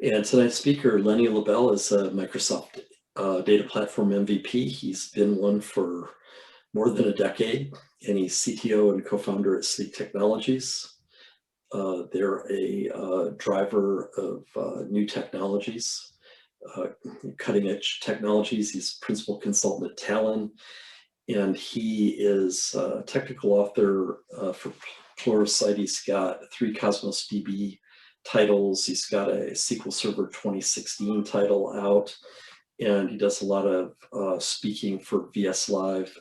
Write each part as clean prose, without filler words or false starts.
And tonight's speaker, Lenni Lobel, is a Microsoft Data Platform MVP. He's been one for more than a decade, and he's CTO and co-founder at Sleek Technologies. They're a driver of new technologies, cutting edge technologies. He's principal consultant at Talon, and he is a technical author for Pluralsight. He's got 3 Cosmos DB titles. He's got a SQL Server 2016 title out, and he does a lot of speaking for VS Live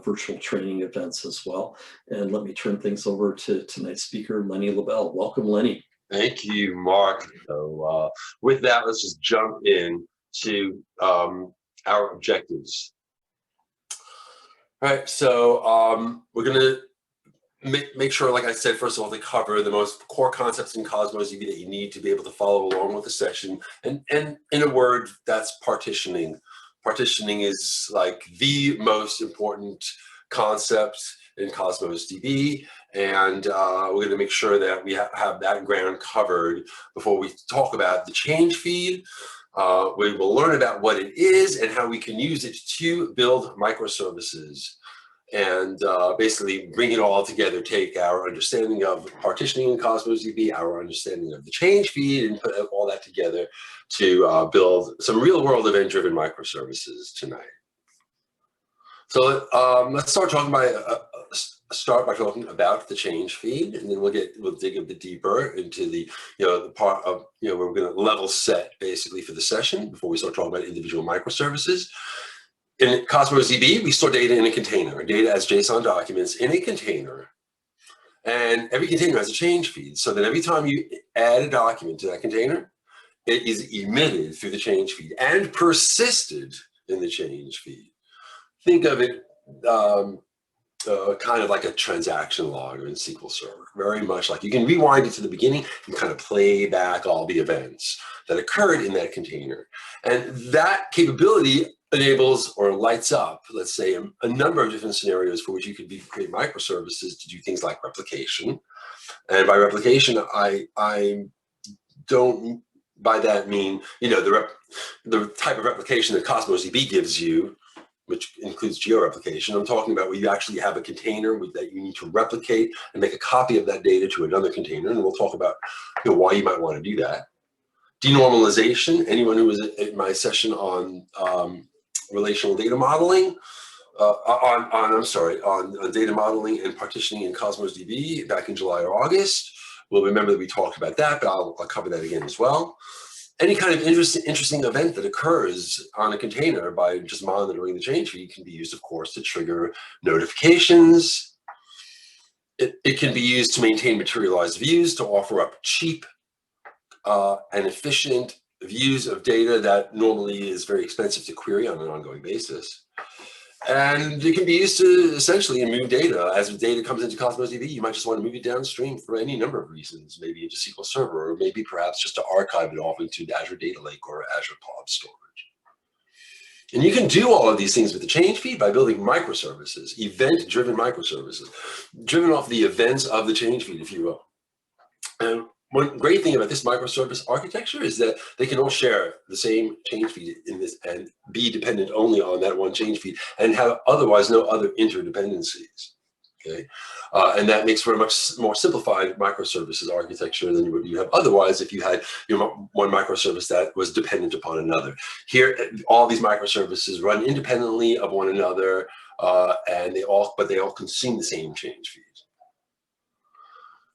virtual training events as well. And let me turn things over to tonight's speaker, Lenni Lobel. Welcome, Lenni. Thank you, Mark. So with that, let's just jump in to our objectives. All right, so we're going to make sure, like I said, first of all, to cover the most core concepts in Cosmos DB that you need to be able to follow along with the section. And in a word, that's partitioning. Partitioning is like the most important concept in Cosmos DB. And we're going to make sure that we have that ground covered before we talk about the change feed. We will learn about what it is and how we can use it to build microservices. And basically bring it all together, take our understanding of partitioning in Cosmos DB, our understanding of the change feed, and put all that together to build some real-world event-driven microservices tonight. So let's start talking by talking about the change feed, and then we'll dig a bit deeper into the the part of where we're going to level set basically for the session before we start talking about individual microservices. In Cosmos DB, we store data in a container, data as JSON documents in a container. And every container has a change feed, so that every time you add a document to that container, it is emitted through the change feed and persisted in the change feed. Think of it kind of like a transaction logger in SQL Server, very much like you can rewind it to the beginning and kind of play back all the events that occurred in that container. And that capability enables or lights up, let's say, a number of different scenarios for which you could create microservices to do things like replication. And by replication, I don't by that mean the type of replication that Cosmos DB gives you, which includes geo-replication. I'm talking about where you actually have a container that you need to replicate and make a copy of that data to another container, and we'll talk about why you might want to do that. Denormalization. Anyone who was at my session on relational data modeling, on data modeling and partitioning in Cosmos DB back in July or August will remember that we talked about that, but I'll cover that again as well. Any kind of interesting event that occurs on a container by just monitoring the change feed can be used, of course, to trigger notifications. It can be used to maintain materialized views, to offer up cheap and efficient views of data that normally is very expensive to query on an ongoing basis. And it can be used to essentially move data. As the data comes into Cosmos DB, you might just want to move it downstream for any number of reasons, maybe into SQL Server, or maybe perhaps just to archive it off into Azure Data Lake or Azure Pod Storage. And you can do all of these things with the change feed by building microservices, event-driven microservices, driven off the events of the change feed, if you will. And one great thing about this microservice architecture is that they can all share the same change feed in this and be dependent only on that one change feed and have otherwise no other interdependencies. Okay, and that makes for a much more simplified microservices architecture than you have otherwise if you had one microservice that was dependent upon another. Here, all these microservices run independently of one another, and they all consume the same change feed.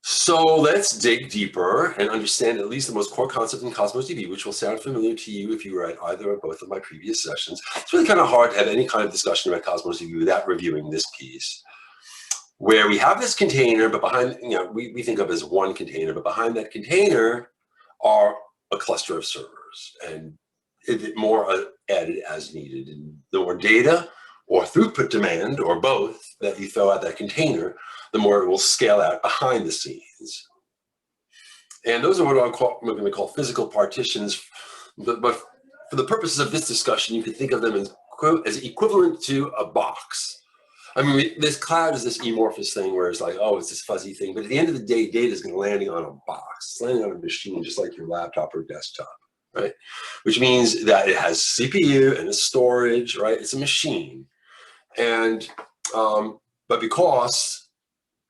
So let's dig deeper and understand at least the most core concept in Cosmos DB, which will sound familiar to you if you were at either or both of my previous sessions. It's really kind of hard to have any kind of discussion about Cosmos DB without reviewing this piece, where we have this container, but behind, we think of as one container, but behind that container are a cluster of servers, and more added as needed. And the more data or throughput demand, or both, that you throw at that container, the more it will scale out behind the scenes. And those are what we're going to call physical partitions. But for the purposes of this discussion, you could think of them as equivalent to a box. I mean, this cloud is this amorphous thing where it's like, oh, it's this fuzzy thing. But at the end of the day, data is landing on a box. It's landing on a machine, just like your laptop or desktop. right? Which means that it has CPU and a storage, right? It's a machine. And, but because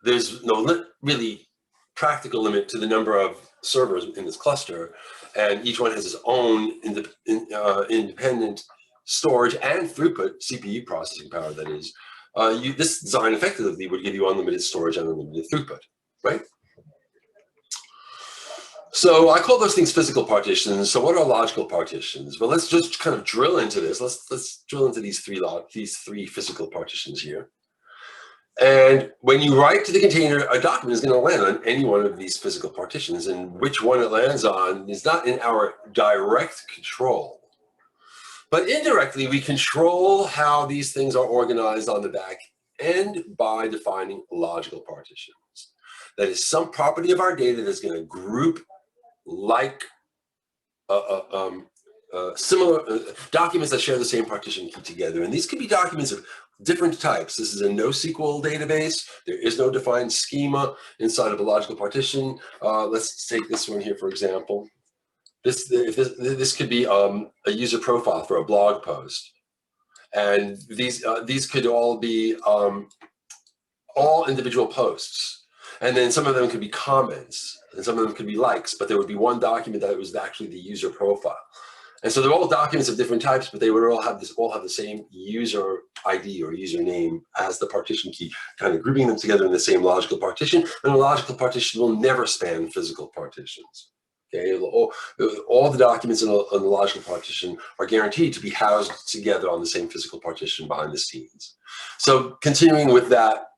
there's no really practical limit to the number of servers in this cluster, and each one has its own independent storage and throughput, CPU processing power, that is, this design effectively would give you unlimited storage and unlimited throughput, right? So I call those things physical partitions. So what are logical partitions? Well, let's just kind of drill into this. Let's drill into these three physical partitions here. And when you write to the container, a document is going to land on any one of these physical partitions, and which one it lands on is not in our direct control. But indirectly, we control how these things are organized on the back end by defining logical partitions. That is some property of our data that's going to group like similar documents that share the same partition key together. And these could be documents of different types. This is a NoSQL database. There is no defined schema inside of a logical partition. Let's take this one here, for example. This could be a user profile for a blog post. And these could all be all individual posts. And then some of them could be comments, and some of them could be likes, but there would be one document that was actually the user profile. And so they're all documents of different types, but they would all have the same user ID or username as the partition key, kind of grouping them together in the same logical partition. And a logical partition will never span physical partitions. Okay, all the documents in a logical partition are guaranteed to be housed together on the same physical partition behind the scenes. So continuing with that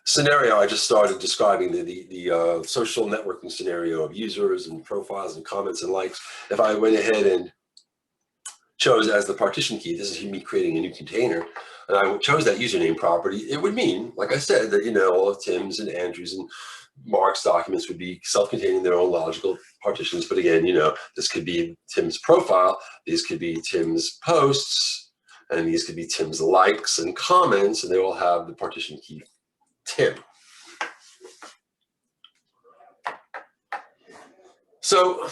scenario I just started describing, the social networking scenario of users and profiles and comments and likes, if I went ahead and chose as the partition key, this is me creating a new container, and I chose that username property, it would mean, like I said, that all of Tim's and Andrew's and Mark's documents would be self-containing their own logical partitions. But again, this could be Tim's profile, these could be Tim's posts, and these could be Tim's likes and comments, and they all have the partition key Tim. So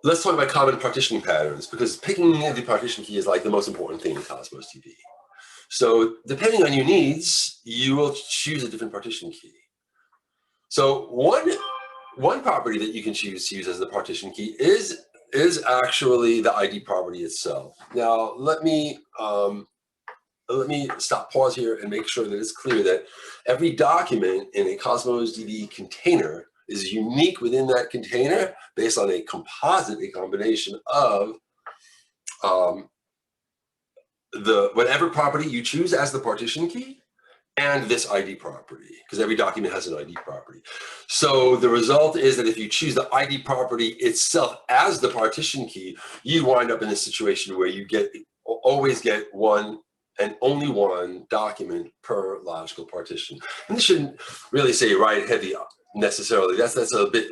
let's talk about common partitioning patterns, because picking the partition key is like the most important thing in Cosmos DB. So depending on your needs, you will choose a different partition key. So one property that you can choose to use as the partition key is actually the ID property itself. Now let me pause here and make sure that it's clear that every document in a Cosmos DB container is unique within that container based on a combination of whatever property you choose as the partition key and this ID property, because every document has an ID property. So the result is that if you choose the ID property itself as the partition key, you wind up in a situation where you always get one and only one document per logical partition. And this shouldn't really say write heavy necessarily. That's a bit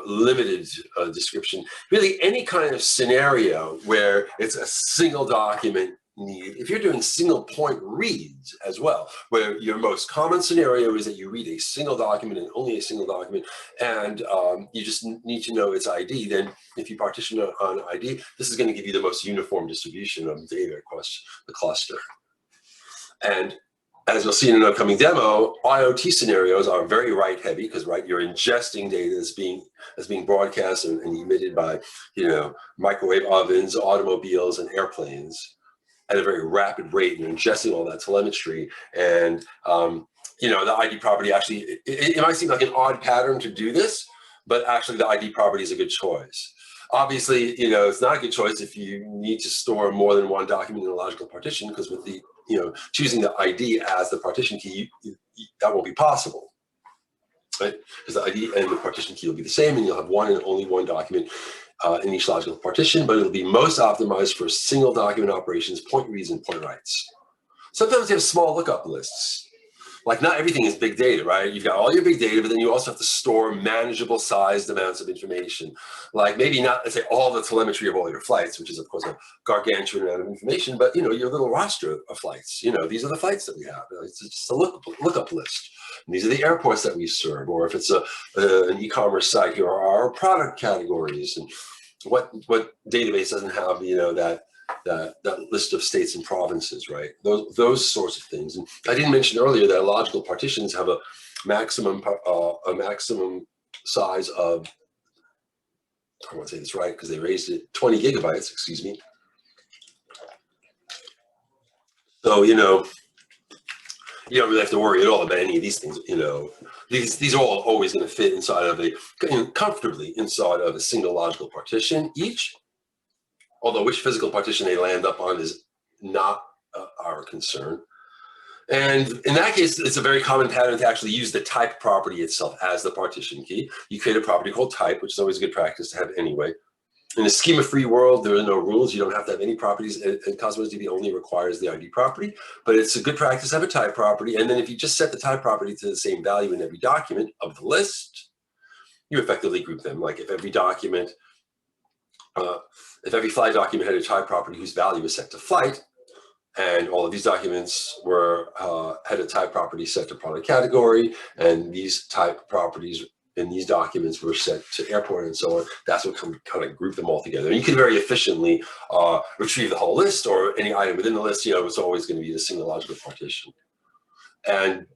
limited description. Really, any kind of scenario where it's a single document need, if you're doing single point reads as well, where your most common scenario is that you read a single document and only a single document, and you just need to know its ID, then if you partition on ID, this is going to give you the most uniform distribution of data across the cluster. And as you'll see in an upcoming demo, IoT scenarios are very write heavy because you're ingesting data that's being broadcast and emitted by microwave ovens, automobiles, and airplanes at a very rapid rate, and ingesting all that telemetry. And the ID property actually, it might seem like an odd pattern to do this, but actually the ID property is a good choice. Obviously, it's not a good choice if you need to store more than one document in a logical partition, because with the choosing the ID as the partition key, that won't be possible, right? Because the ID and the partition key will be the same, and you'll have one and only one document in each logical partition, but it'll be most optimized for single document operations, point reads and point writes. Sometimes you have small lookup lists. like not everything is big data, right? You've got all your big data, but then you also have to store manageable sized amounts of information. Like maybe not, let's say, all the telemetry of all your flights, which is of course a gargantuan amount of information, but your little roster of flights. These are the flights that we have. It's just a lookup list. And these are the airports that we serve, or if it's an e-commerce site, here are our product categories, and what database doesn't have that list of states and provinces, right? Those sorts of things. And I didn't mention earlier that logical partitions have a maximum size of, I want to say this right because they raised it, 20 gigabytes, excuse me. So, you don't really have to worry at all about any of these things. These are all always going to fit inside of comfortably inside of a single logical partition each. Although which physical partition they land up on is not our concern. And in that case, it's a very common pattern to actually use the type property itself as the partition key. You create a property called type, which is always a good practice to have anyway. In a schema-free world, there are no rules. You don't have to have any properties, and Cosmos DB only requires the ID property, but it's a good practice to have a type property. And then if you just set the type property to the same value in every document of the list, you effectively group them. Like if every document, if every flight document had a type property whose value is set to flight, and all of these documents had a type property set to product category, and these type properties in these documents were set to airport and so on, that's what kind of group them all together. And you can very efficiently retrieve the whole list or any item within the list. It's always going to be the single logical partition. And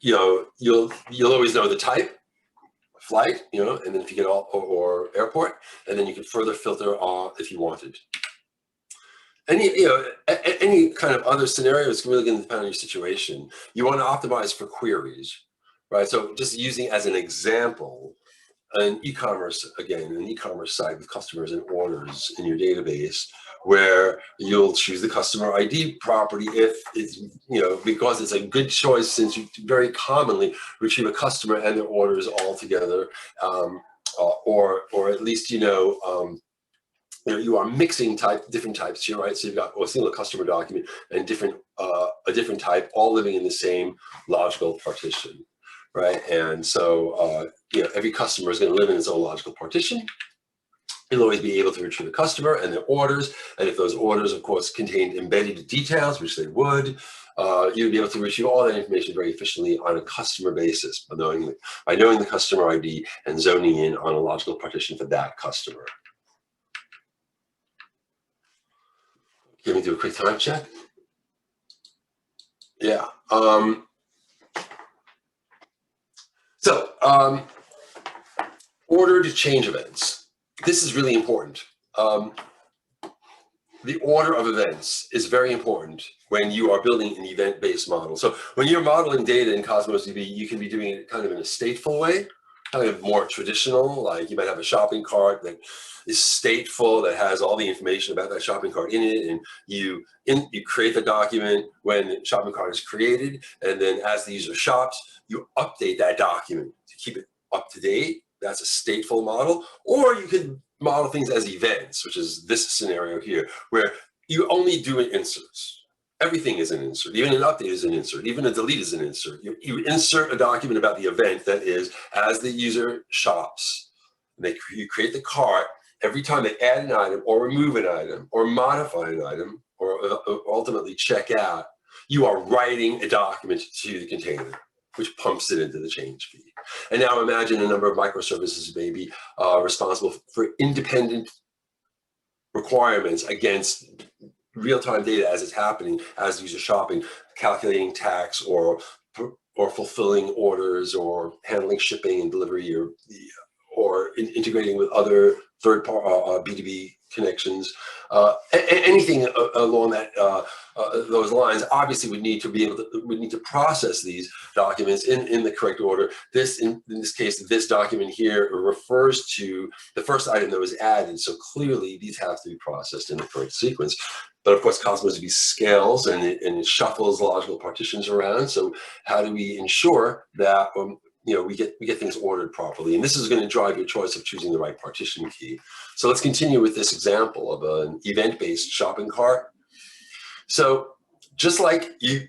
you'll always know the type, flight, and then if you get all, or airport, and then you can further filter if you wanted. Any kind of other scenario is really going to depend on your situation. You want to optimize for queries, right? So just using as an example, an e-commerce site with customers and orders in your database, where you'll choose the customer ID property if it's, because it's a good choice, since you very commonly retrieve a customer and their orders all together, or at least, you are mixing different types here, right? So you've got a single customer document and a different type, all living in the same logical partition, right? And so, every customer is going to live in its own logical partition. You'll always be able to retrieve a customer and their orders. And if those orders, of course, contained embedded details, which they would, you'd be able to retrieve all that information very efficiently on a customer basis by knowing the customer ID and zoning in on a logical partition for that customer. Let me do a quick time check. Yeah. Order to change events. This is really important. The order of events is very important when you are building an event-based model. So when you're modeling data in Cosmos DB, you can be doing it kind of in a stateful way, kind of more traditional, like you might have a shopping cart that is stateful, that has all the information about that shopping cart in it, and you create the document when the shopping cart is created, and then as the user shops, you update that document to keep it up to date. That's a stateful model. Or you could model things as events, which is this scenario here, where you only do inserts. Everything is an insert. Even an update is an insert. Even a delete is an insert. You insert a document about the event that is as the user shops. You create the cart. Every time they add an item or remove an item or modify an item or ultimately check out, you are writing a document to the container, which pumps it into the change feed. And now imagine a number of microservices may be responsible for independent requirements against real-time data as it's happening, as the user shopping, calculating tax or fulfilling orders or handling shipping and delivery or integrating with other third-party B2B connections. Anything along those lines obviously would need to process these documents in the correct order. In this case, this document here refers to the first item that was added, so clearly these have to be processed in the correct sequence. But of course, Cosmos DB scales and it shuffles logical partitions around. So how do we ensure that we get things ordered properly? And this is going to drive your choice of choosing the right partition key. So let's continue with this example of an event-based shopping cart. So just like you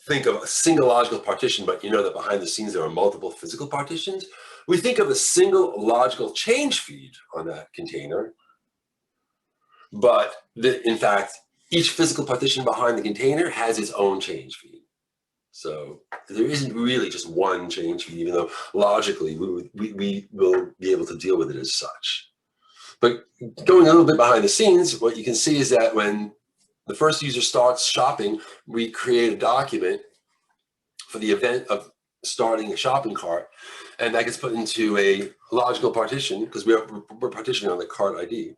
think of a single logical partition, but you know that behind the scenes there are multiple physical partitions, we think of a single logical change feed on that container. But in fact, each physical partition behind the container has its own change feed. So there isn't really just one change feed, even though logically we will be able to deal with it as such. But going a little bit behind the scenes, what you can see is that when the first user starts shopping, we create a document for the event of starting a shopping cart, and that gets put into a logical partition because we're partitioning on the cart ID.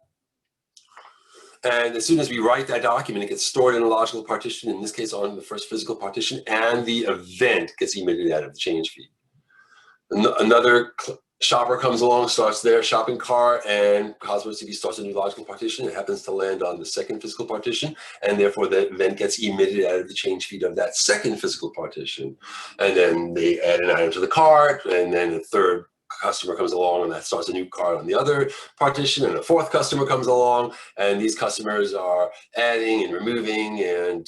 And as soon as we write that document, it gets stored in a logical partition, in this case on the first physical partition, and the event gets emitted out of the change feed. Another shopper comes along, starts their shopping cart, and Cosmos DB starts a new logical partition. It happens to land on the second physical partition, and therefore the event gets emitted out of the change feed of that second physical partition. And then they add an item to the cart, and then a third customer comes along and that starts a new cart on the other partition, and a fourth customer comes along, and these customers are adding and removing and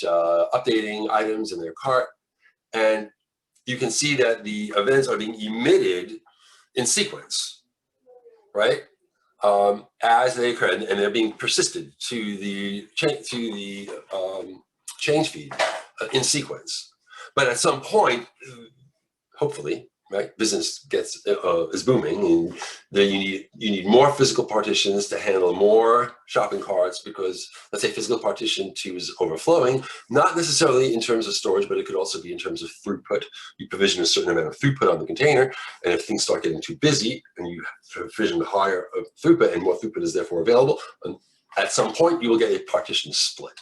updating items in their cart. And you can see that the events are being emitted in sequence, right? As they occur, and they're being persisted to the change feed in sequence. But at some point, hopefully, right, business is booming, and then you need more physical partitions to handle more shopping carts, because let's say physical partition 2 is overflowing, not necessarily in terms of storage, but it could also be in terms of throughput. You provision a certain amount of throughput on the container, and if things start getting too busy and you provision a higher throughput, and more throughput is therefore available, and at some point you will get a partition split.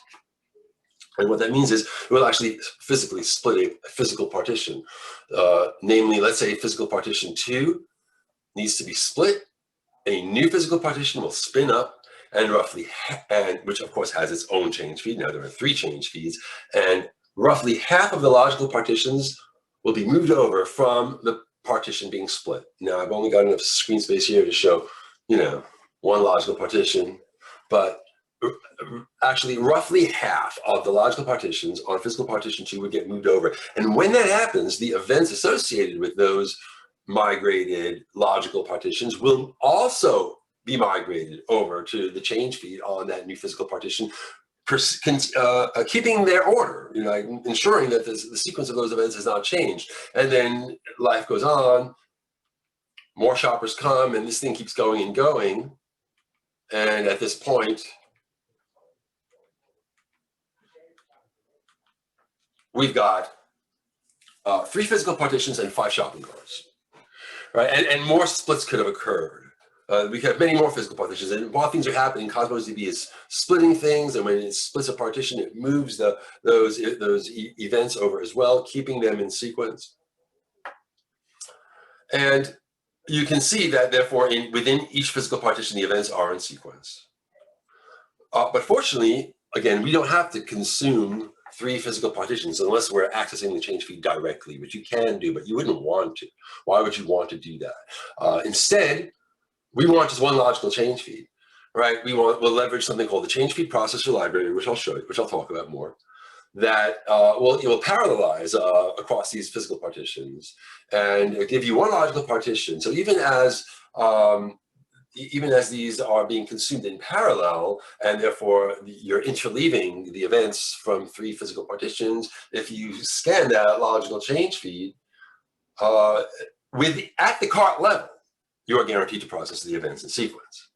And what that means is we'll actually physically split a physical partition. Namely, let's say physical partition 2 needs to be split. A new physical partition will spin up, and which of course has its own change feed. Now there are 3 change feeds, and roughly half of the logical partitions will be moved over from the partition being split. Now I've only got enough screen space here to show, one logical partition, but actually roughly half of the logical partitions on physical partition 2 would get moved over. And when that happens, the events associated with those migrated logical partitions will also be migrated over to the change feed on that new physical partition, keeping their order, ensuring that the sequence of those events has not changed. And then life goes on, more shoppers come, and this thing keeps going and going. And at this point, we've got 3 physical partitions and 5 shopping carts, right? And more splits could have occurred. We could have many more physical partitions, and while things are happening, Cosmos DB is splitting things, and when it splits a partition, it moves those events over as well, keeping them in sequence. And you can see that, therefore, within each physical partition, the events are in sequence. But fortunately, again, we don't have to consume 3 physical partitions unless we're accessing the change feed directly, which you can do, but you wouldn't want to. Why would you want to do that? Instead, we want just one logical change feed, right? We'll leverage something called the change feed processor library, which I'll show you, which I'll talk about more, that will parallelize across these physical partitions and give you one logical partition. So even as these are being consumed in parallel, and therefore you're interleaving the events from 3 physical partitions, if you scan that logical change feed at the cart level, you are guaranteed to process the events in sequence,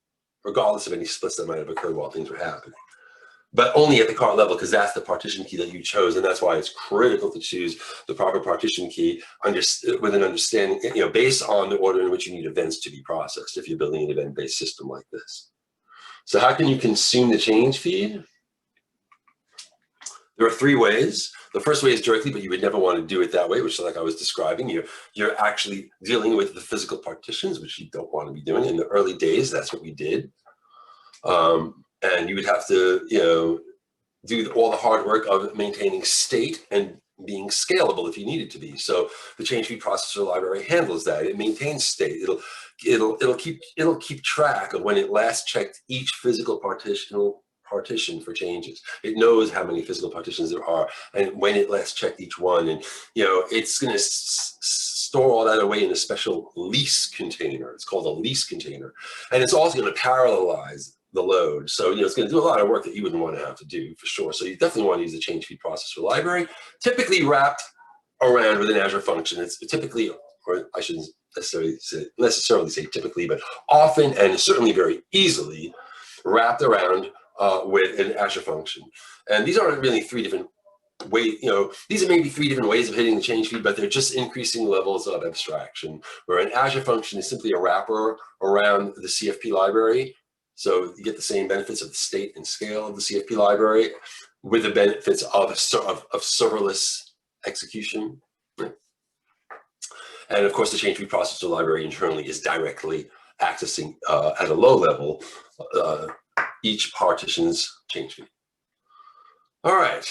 regardless of any splits that might have occurred while things were happening. But only at the cart level, because that's the partition key that you chose, and that's why it's critical to choose the proper partition key with an understanding, based on the order in which you need events to be processed if you're building an event-based system like this. So how can you consume the change feed? There are 3 ways. The first way is directly, but you would never want to do it that way, which, like I was describing, you're actually dealing with the physical partitions, which you don't want to be doing. In the early days, that's what we did. And you would have to, do all the hard work of maintaining state and being scalable if you needed to be. So the change feed processor library handles that. It maintains state. It'll keep track of when it last checked each physical partition partition for changes. It knows how many physical partitions there are and when it last checked each one. And, you know, it's going to store all that away in a special lease container. It's called a lease container. And it's also going to parallelize the load. So, you know, it's going to do a lot of work that you wouldn't want to have to do for sure. So you definitely want to use the change feed processor library, typically wrapped around with an Azure function. It's typically, or I shouldn't necessarily say typically, but often and certainly very easily wrapped around with an Azure function. And these aren't really three different ways, you know, these are maybe three different ways of hitting the change feed, but they're just increasing levels of abstraction, where an Azure function is simply a wrapper around the CFP library. So you get the same benefits of the state and scale of the CFP library with the benefits of serverless execution. Right? And of course, the change feed processor library internally is directly accessing at a low level each partition's change feed. All right,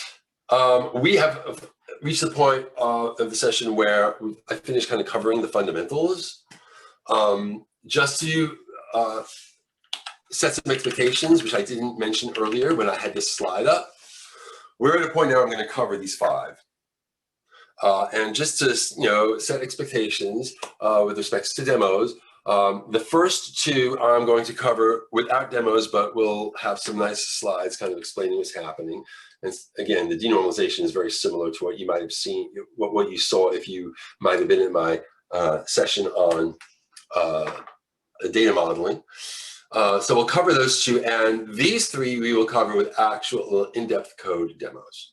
we have reached the point of the session where I finished kind of covering the fundamentals. Just to set some expectations, which I didn't mention earlier when I had this slide up. We're at a point now I'm going to cover these 5. And just to, you know, set expectations with respect to demos, the first 2 I'm going to cover without demos, but we'll have some nice slides kind of explaining what's happening. And again, the denormalization is very similar to what you might have seen, what you saw if you might have been in my session on data modeling. So we'll cover those 2, and these 3 we will cover with actual in-depth code demos.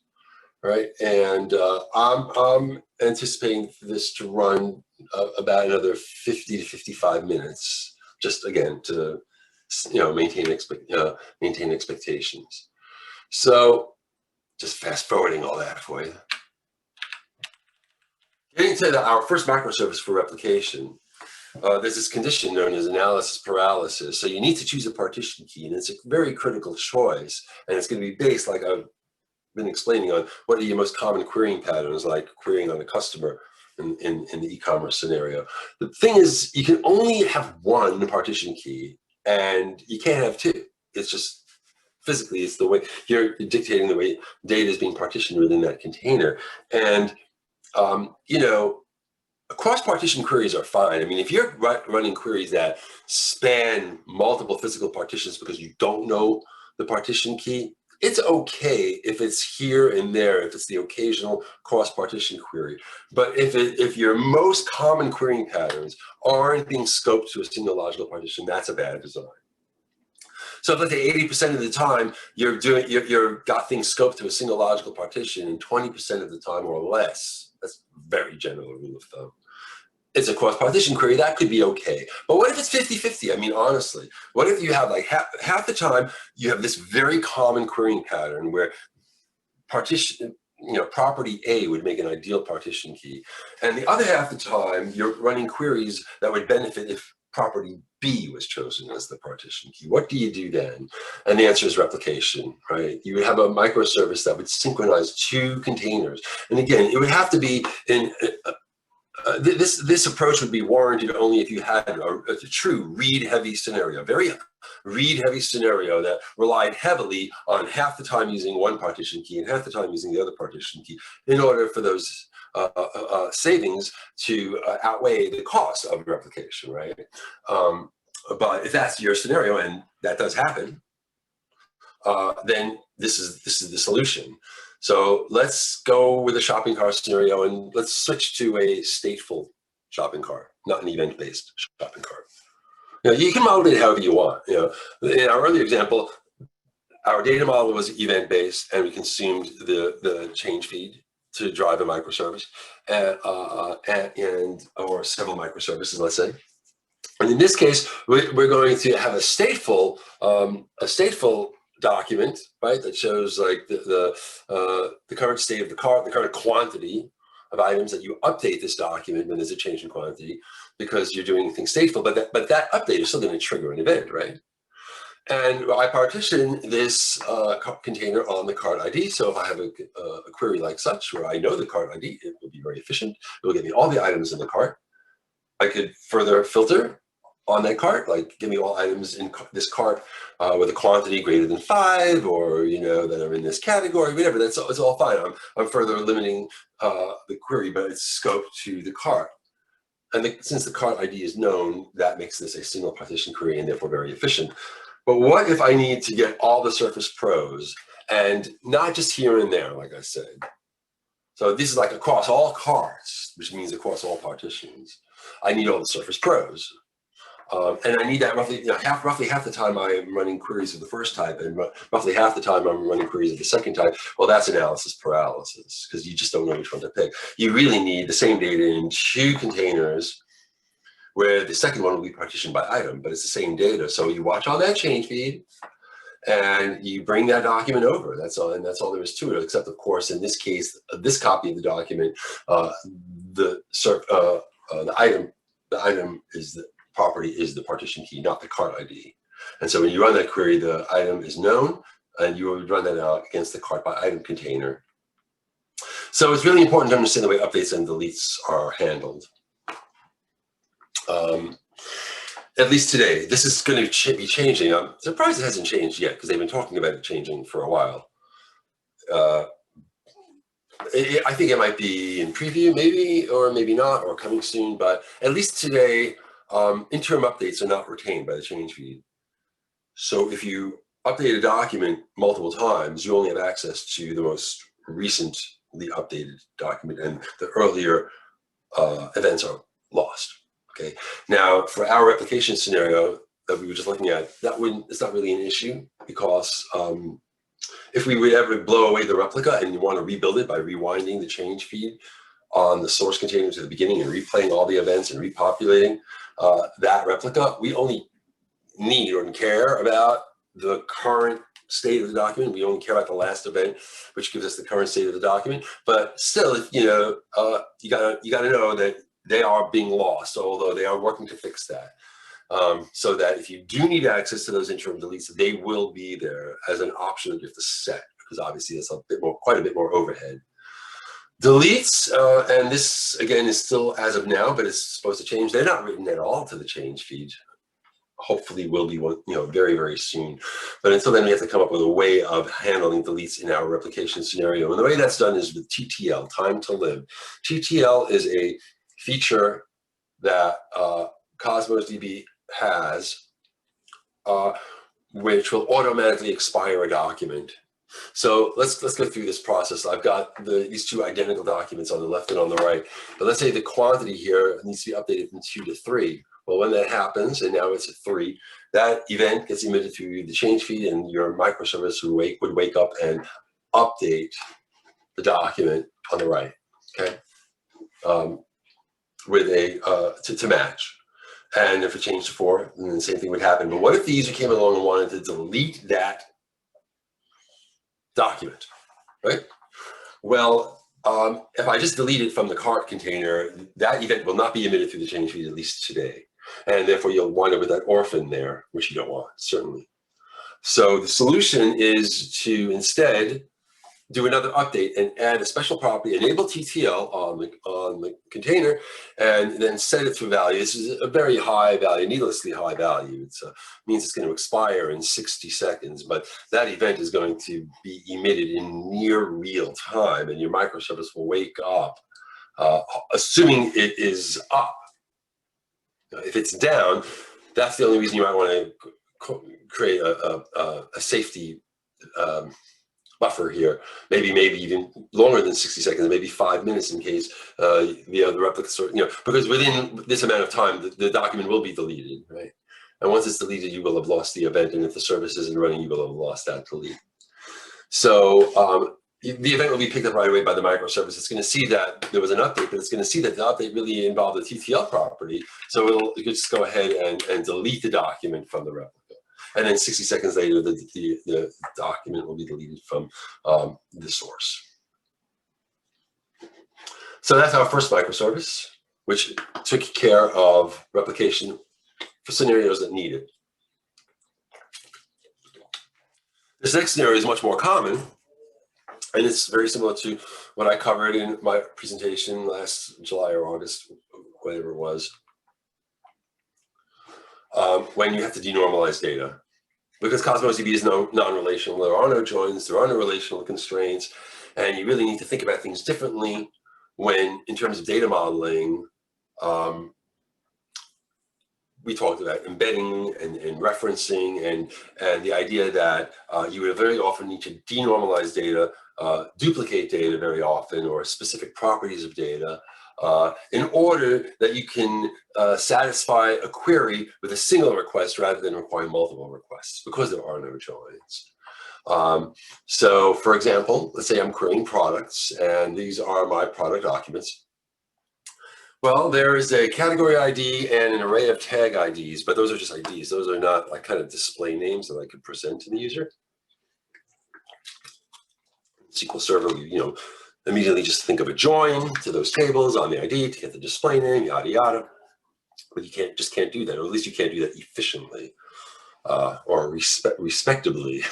Right, and I'm anticipating this to run about another 50 to 55 minutes, just again to, you know, maintain expectations. So just fast forwarding all that for you. Getting to our first microservice for replication, there's this condition known as analysis paralysis. So you need to choose a partition key, and it's a very critical choice, and it's going to be based, like I've been explaining, on what are your most common querying patterns, like querying on a customer in the e-commerce scenario. The thing is, you can only have one partition key, and you can't have 2. It's just physically, it's the way you're dictating the way data is being partitioned within that container. And you know, cross-partition queries are fine. I mean, if you're running queries that span multiple physical partitions because you don't know the partition key, it's okay if it's here and there, if it's the occasional cross-partition query. But if your most common querying patterns aren't being scoped to a single logical partition, that's a bad design. So if, let's say, 80% of the time you're got things scoped to a single logical partition, and 20% of the time or less, that's a very general rule of thumb, it's a cross-partition query, that could be okay. But what if it's 50-50? I mean, honestly, what if you have like half the time you have this very common querying pattern where partition, you know, property A would make an ideal partition key, and the other half the time you're running queries that would benefit if property B was chosen as the partition key? What do you do then? And the answer is replication, right? You would have a microservice that would synchronize 2 containers. And again, it would have to be in this approach would be warranted only if you had a true read-heavy scenario, very read-heavy scenario that relied heavily on half the time using one partition key and half the time using the other partition key in order for those savings to outweigh the cost of replication, right? But if that's your scenario, and that does happen, then this is the solution. So let's go with a shopping cart scenario, and let's switch to a stateful shopping cart, not an event-based shopping cart. You know, you can model it however you want. You know, in our earlier example, our data model was event-based, and we consumed the change feed to drive a microservice, or several microservices, let's say. And in this case, we're going to have a stateful document, right, that shows like the current state of the cart, the current quantity of items that you update this document when there's a change in quantity, because you're doing things stateful, but that update is still going to trigger an event, right? And I partition this container on the cart ID. So if I have a query like such, where I know the cart ID, it will be very efficient. It will give me all the items in the cart. I could further filter on that cart, like give me all items in this cart with a quantity greater than 5, or that are in this category, whatever. It's all fine. I'm further limiting the query, but it's scope to the cart. And since the cart ID is known, that makes this a single partition query and therefore very efficient. But what if I need to get all the Surface Pros, and not just here and there, like I said? So this is like across all carts, which means across all partitions. I need all the Surface Pros. And I need that roughly, roughly half the time I'm running queries of the first type, and roughly half the time I'm running queries of the second type. Well, that's analysis paralysis, because you just don't know which one to pick. You really need the same data in 2 containers, where the second one will be partitioned by item, but it's the same data. So you watch on that change feed, and you bring that document over. That's all, and that's all there is to it. Except, of course, in this case, this copy of the document, the item is the property is the partition key, not the cart ID. And so when you run that query, the item is known, and you would run that out against the cart by item container. So it's really important to understand the way updates and deletes are handled. At least today, this is going to be changing. I'm surprised it hasn't changed yet, because they've been talking about it changing for a while. I think it might be in preview, maybe, or maybe not, or coming soon. But at least today, interim updates are not retained by the change feed. So if you update a document multiple times, you only have access to the most recently updated document, and the earlier events are lost. Okay. Now, for our replication scenario that we were just looking at, it's not really an issue, because if we would ever blow away the replica and you want to rebuild it by rewinding the change feed on the source container to the beginning and replaying all the events and repopulating that replica, we only need or care about the current state of the document. We only care about the last event, which gives us the current state of the document. But still, you gotta know that they are being lost, although they are working to fix that. So that if you do need access to those interim deletes, they will be there as an option that you have to set, because obviously it's quite a bit more overhead. Deletes, and this again is still as of now, but it's supposed to change. They're not written at all to the change feed. Hopefully will be one, very, very soon. But until then, we have to come up with a way of handling deletes in our replication scenario. And the way that's done is with TTL, time to live. TTL is a feature that Cosmos DB has, which will automatically expire a document. So let's go through this process. I've got these 2 identical documents on the left and on the right. But let's say the quantity here needs to be updated from 2 to 3. Well, when that happens, and now it's at 3, that event gets emitted through the change feed, and your microservice would wake up and update the document on the right. Okay, with to match. And if it changed to 4, then the same thing would happen. But what if the user came along and wanted to delete that document, right? Well, if I just delete it from the cart container, that event will not be emitted through the change feed, at least today. And therefore, you'll wind up with that orphan there, which you don't want, certainly. So the solution is to instead do another update and add a special property, enable TTL on the container, and then set it to value. This is a very high value, needlessly high value. It means it's going to expire in 60 seconds, but that event is going to be emitted in near real time, and your microservice will wake up, assuming it is up. If it's down, that's the only reason you might want to create a safety buffer here, maybe even longer than 60 seconds, maybe 5 minutes in case the replica sort, because within this amount of time, the document will be deleted, right? And once it's deleted, you will have lost the event, and if the service isn't running, you will have lost that delete. So the event will be picked up right away by the microservice. It's going to see that there was an update, but it's going to see that the update really involved a TTL property. So it'll just go ahead and delete the document from the replica. And then 60 seconds later, the document will be deleted from the source. So that's our first microservice, which took care of replication for scenarios that need it. This next scenario is much more common, and it's very similar to what I covered in my presentation last July or August, whatever it was. when you have to denormalize data. Because Cosmos DB is non-relational, there are no joins, there are no relational constraints, and you really need to think about things differently when, in terms of data modeling, we talked about embedding and referencing, and the idea that you would very often need to denormalize data, duplicate data very often, or specific properties of data, in order that you can satisfy a query with a single request rather than requiring multiple requests, because there are no joins. So for example, let's say I'm querying products, and these are my product documents. Well, there is a category ID and an array of tag IDs, but those are just IDs. Those are not like kind of display names that I could present to the user. SQL Server, immediately just think of a join to those tables on the ID to get the display name, yada, yada. But you just can't do that, or at least you can't do that efficiently or respectably.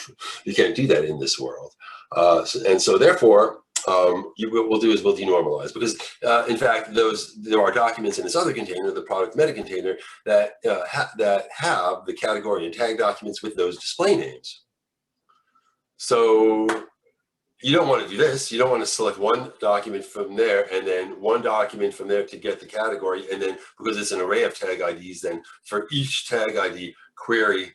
You can't do that in this world. And so therefore, what we'll do is we'll denormalize, because in fact, there are documents in this other container, the product meta container, that have the category and tag documents with those display names. So you don't want to do this. You don't want to select one document from there and then one document from there to get the category, and then because it's an array of tag IDs, then for each tag ID query,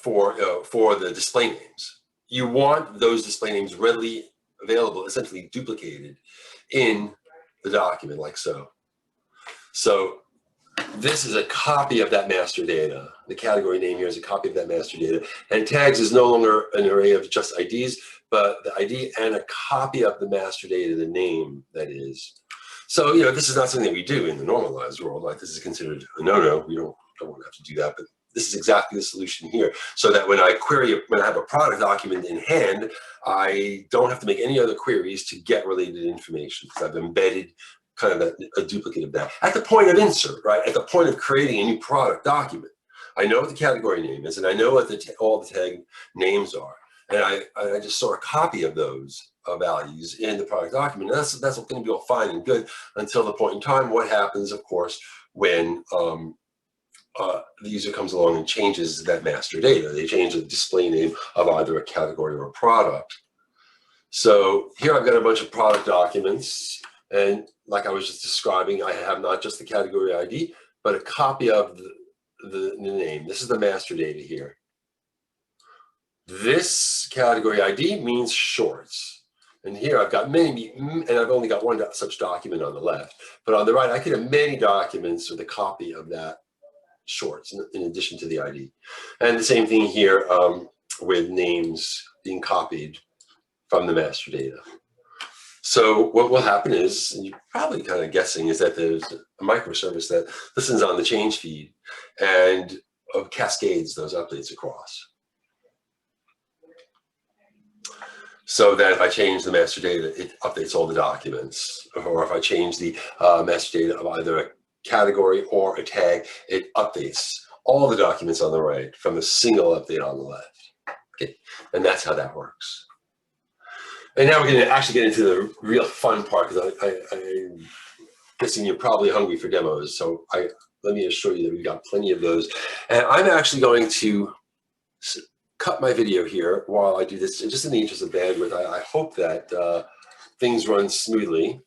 for the display names. You want those display names readily available, essentially duplicated in the document, like so. So this is a copy of that master data. The category name here is a copy of that master data. And tags is no longer an array of just IDs, but the ID and a copy of the master data, the name, that is. So, this is not something that we do in the normalized world. Like, this is considered a no-no. We don't want to have to do that, but this is exactly the solution here. So that when I have a product document in hand, I don't have to make any other queries to get related information, because I've embedded kind of a duplicate of that. At the point of insert, right? At the point of creating a new product document, I know what the category name is, and I know what all the tag names are. And I just saw a copy of those values in the product document. And that's going to be all fine and good until the point in time. What happens, of course, when the user comes along and changes that master data? They change the display name of either a category or a product. So here I've got a bunch of product documents, and like I was just describing, I have not just the category ID, but a copy of the name. This is the master data here. This category ID means shorts. And here I've got many, and I've only got one such document on the left. But on the right, I could have many documents with a copy of that shorts in addition to the ID. And the same thing here with names being copied from the master data. So what will happen is, and you're probably kind of guessing, is that there's a microservice that listens on the change feed and cascades those updates across. So that if I change the master data, it updates all the documents. Or if I change the master data of either a category or a tag, it updates all the documents on the right from a single update on the left. Okay, and that's how that works. And now we're going to actually get into the real fun part, because I'm guessing you're probably hungry for demos. So let me assure you that we've got plenty of those. And I'm actually going to cut my video here while I do this, just in the interest of bandwidth. I hope that things run smoothly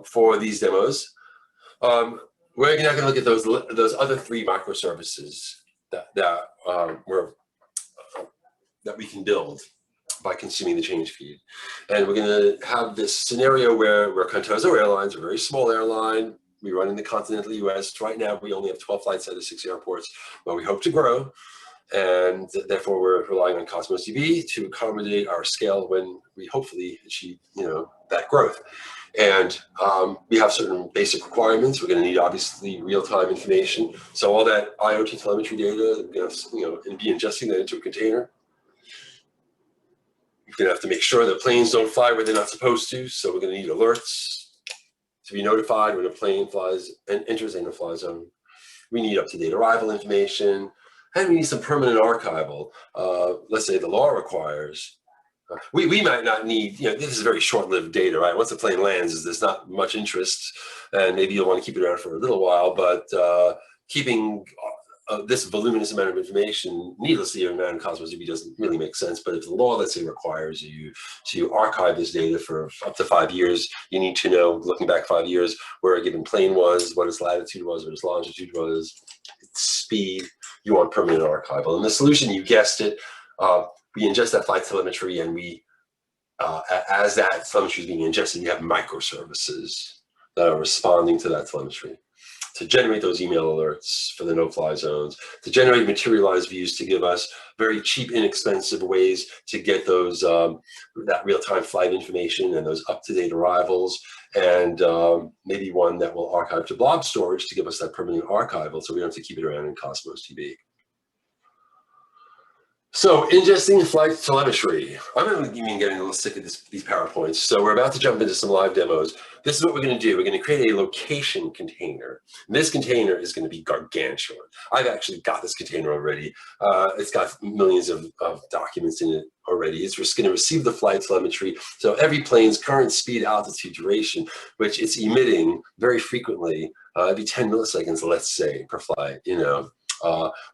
for these demos. We're not going to look at those other three microservices that we can build by consuming the change feed. And we're going to have this scenario where we're Contoso Airlines, a very small airline. We run in the continental US. Right now, we only have 12 flights out of 6 airports, but we hope to grow. And therefore, we're relying on Cosmos DB to accommodate our scale when we hopefully achieve, that growth. And we have certain basic requirements. We're going to need, obviously, real-time information. So all that IoT telemetry data, and be ingesting that into a container. We're going to have to make sure that planes don't fly where they're not supposed to. So we're going to need alerts to be notified when a plane flies and enters a no-fly zone. We need up-to-date arrival information. And we need some permanent archival. Let's say the law requires We might not need, this is very short-lived data, right? Once the plane lands, there's not much interest, and maybe you'll want to keep it around for a little while, but keeping this voluminous amount of information needlessly around Cosmos DB doesn't really make sense. But if the law, let's say, requires you to archive this data for up to 5 years, you need to know, looking back 5 years, where a given plane was, what its latitude was, what its longitude was, its speed. You want permanent archival. And the solution, you guessed it, we ingest that flight telemetry, and we, as that telemetry is being ingested, we have microservices that are responding to that telemetry to generate those email alerts for the no-fly zones, to generate materialized views to give us very cheap, inexpensive ways to get those that real-time flight information and those up-to-date arrivals, and maybe one that will archive to blob storage to give us that permanent archival, so we don't have to keep it around in Cosmos DB. So, ingesting flight telemetry. I'm even getting a little sick of these PowerPoints. So we're about to jump into some live demos. This is what we're going to do. We're going to create a location container. And this container is going to be gargantuan. I've actually got this container already. It's got millions of documents in it already. It's just going to receive the flight telemetry. So every plane's current speed, altitude, duration, which it's emitting very frequently, every 10 milliseconds, let's say, per flight,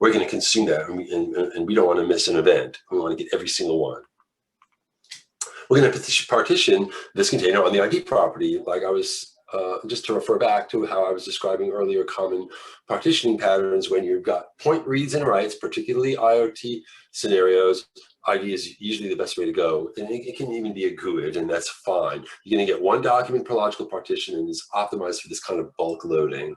we're going to consume that, and we don't want to miss an event. We want to get every single one. We're going to partition this container on the ID property, like I was, just to refer back to how I was describing earlier, common partitioning patterns. When you've got point reads and writes, particularly IoT scenarios, ID is usually the best way to go. And it can even be a GUID, and that's fine. You're going to get one document per logical partition, and it's optimized for this kind of bulk loading.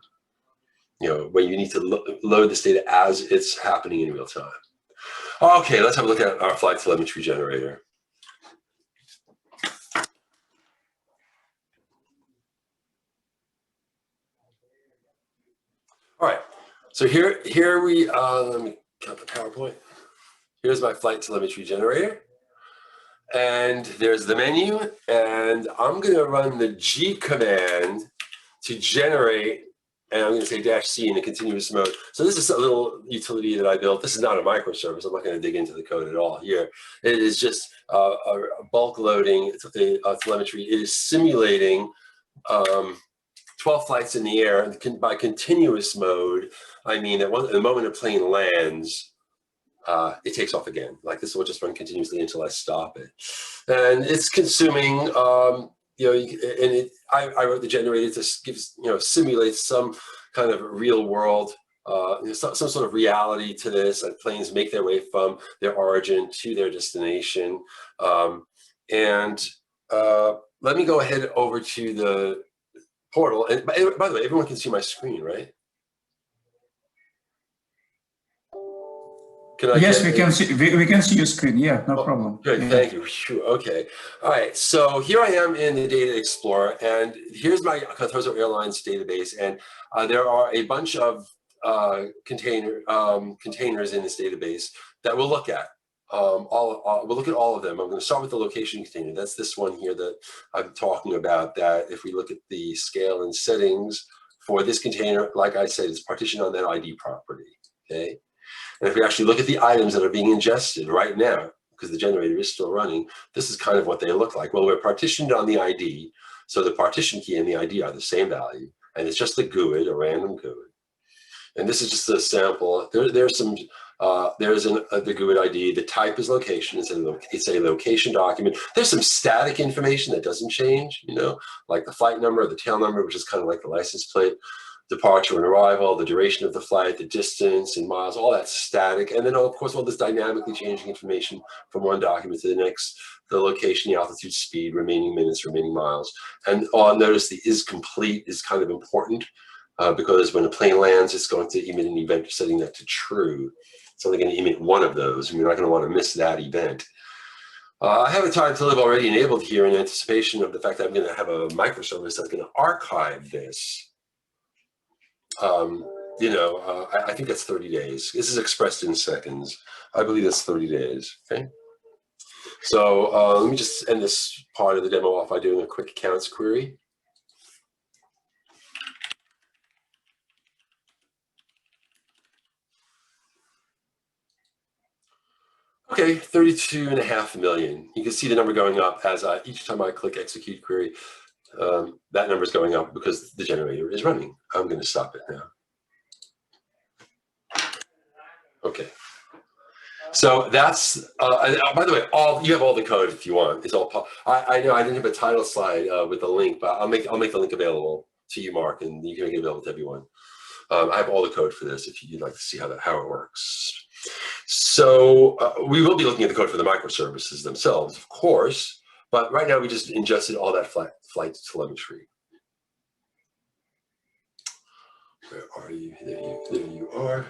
When you need to load this data as it's happening in real time. Okay, let's have a look at our flight telemetry generator. All right, so here we, let me cut the PowerPoint. Here's my flight telemetry generator. And there's the menu, and I'm gonna run the G command to generate, and I'm going to say -C in a continuous mode. So this is a little utility that I built. This is not a microservice. I'm not going to dig into the code at all here. It is just a bulk loading telemetry. It is simulating 12 flights in the air. By continuous mode, I mean that the moment a plane lands, it takes off again. Like this will just run continuously until I stop it. And it's consuming I wrote the generator to simulates some kind of real world, some sort of reality to this. That planes make their way from their origin to their destination. Let me go ahead over to the portal. And by the way, everyone can see my screen, right? Yes, we can see. We can see your screen. Yeah, no problem. Good, yeah. Thank you. Okay, all right. So here I am in the Data Explorer, and here's my Carthozo Airlines database, and there are a bunch of containers in this database that we'll look at. We'll look at all of them. I'm going to start with the location container. That's this one here that I'm talking about. That if we look at the scale and settings for this container, like I said, it's partitioned on that ID property. Okay. And if we actually look at the items that are being ingested right now, because the generator is still running, this is kind of what they look like. Well, we're partitioned on the ID, so the partition key and the ID are the same value, and it's just a GUID, a random GUID. And this is just a sample. There's the GUID ID. The type is location. It's a location document. There's some static information that doesn't change, like the flight number, the tail number, which is kind of like the license plate. Departure and arrival, the duration of the flight, the distance in miles, all that's static. And then, of course, all this dynamically changing information from one document to the next, the location, the altitude, speed, remaining minutes, remaining miles. And notice the is complete is kind of important because when a plane lands, it's going to emit an event setting that to true. It's only going to emit one of those, and you're not going to want to miss that event. I have a time to live already enabled here in anticipation of the fact that I'm going to have a microservice that's going to archive this. I think that's 30 days. This is expressed in seconds. I believe that's 30 days, okay? So let me just end this part of the demo off by doing a quick accounts query. Okay, 32.5 million. You can see the number going up as each time I click execute query, that number is going up because the generator is running. I'm going to stop it now. Okay. So that's, by the way, you have all the code if you want. It's all, I know I didn't have a title slide with the link, but I'll make the link available to you, Mark, and you can make it available to everyone. I have all the code for this if you'd like to see how it works. So we will be looking at the code for the microservices themselves, of course, but right now we just ingested all that flight telemetry. Where are you? There you are.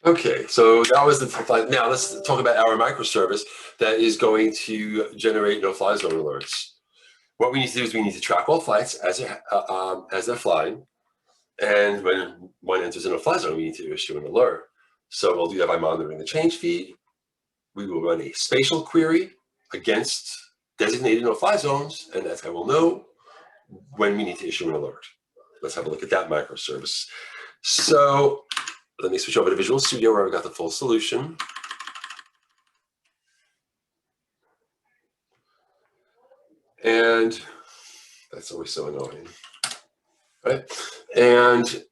Okay, so that was the flight. Now let's talk about our microservice that is going to generate no-fly zone alerts. What we need to do is we need to track all flights as they're flying. And when one enters a no-fly zone, we need to issue an alert. So we'll do that by monitoring the change feed. We will run a spatial query against designated no-fly zones, and that's how we'll know when we need to issue an alert. Let's have a look at that microservice. So let me switch over to Visual Studio where I've got the full solution. And that's always so annoying. Right? And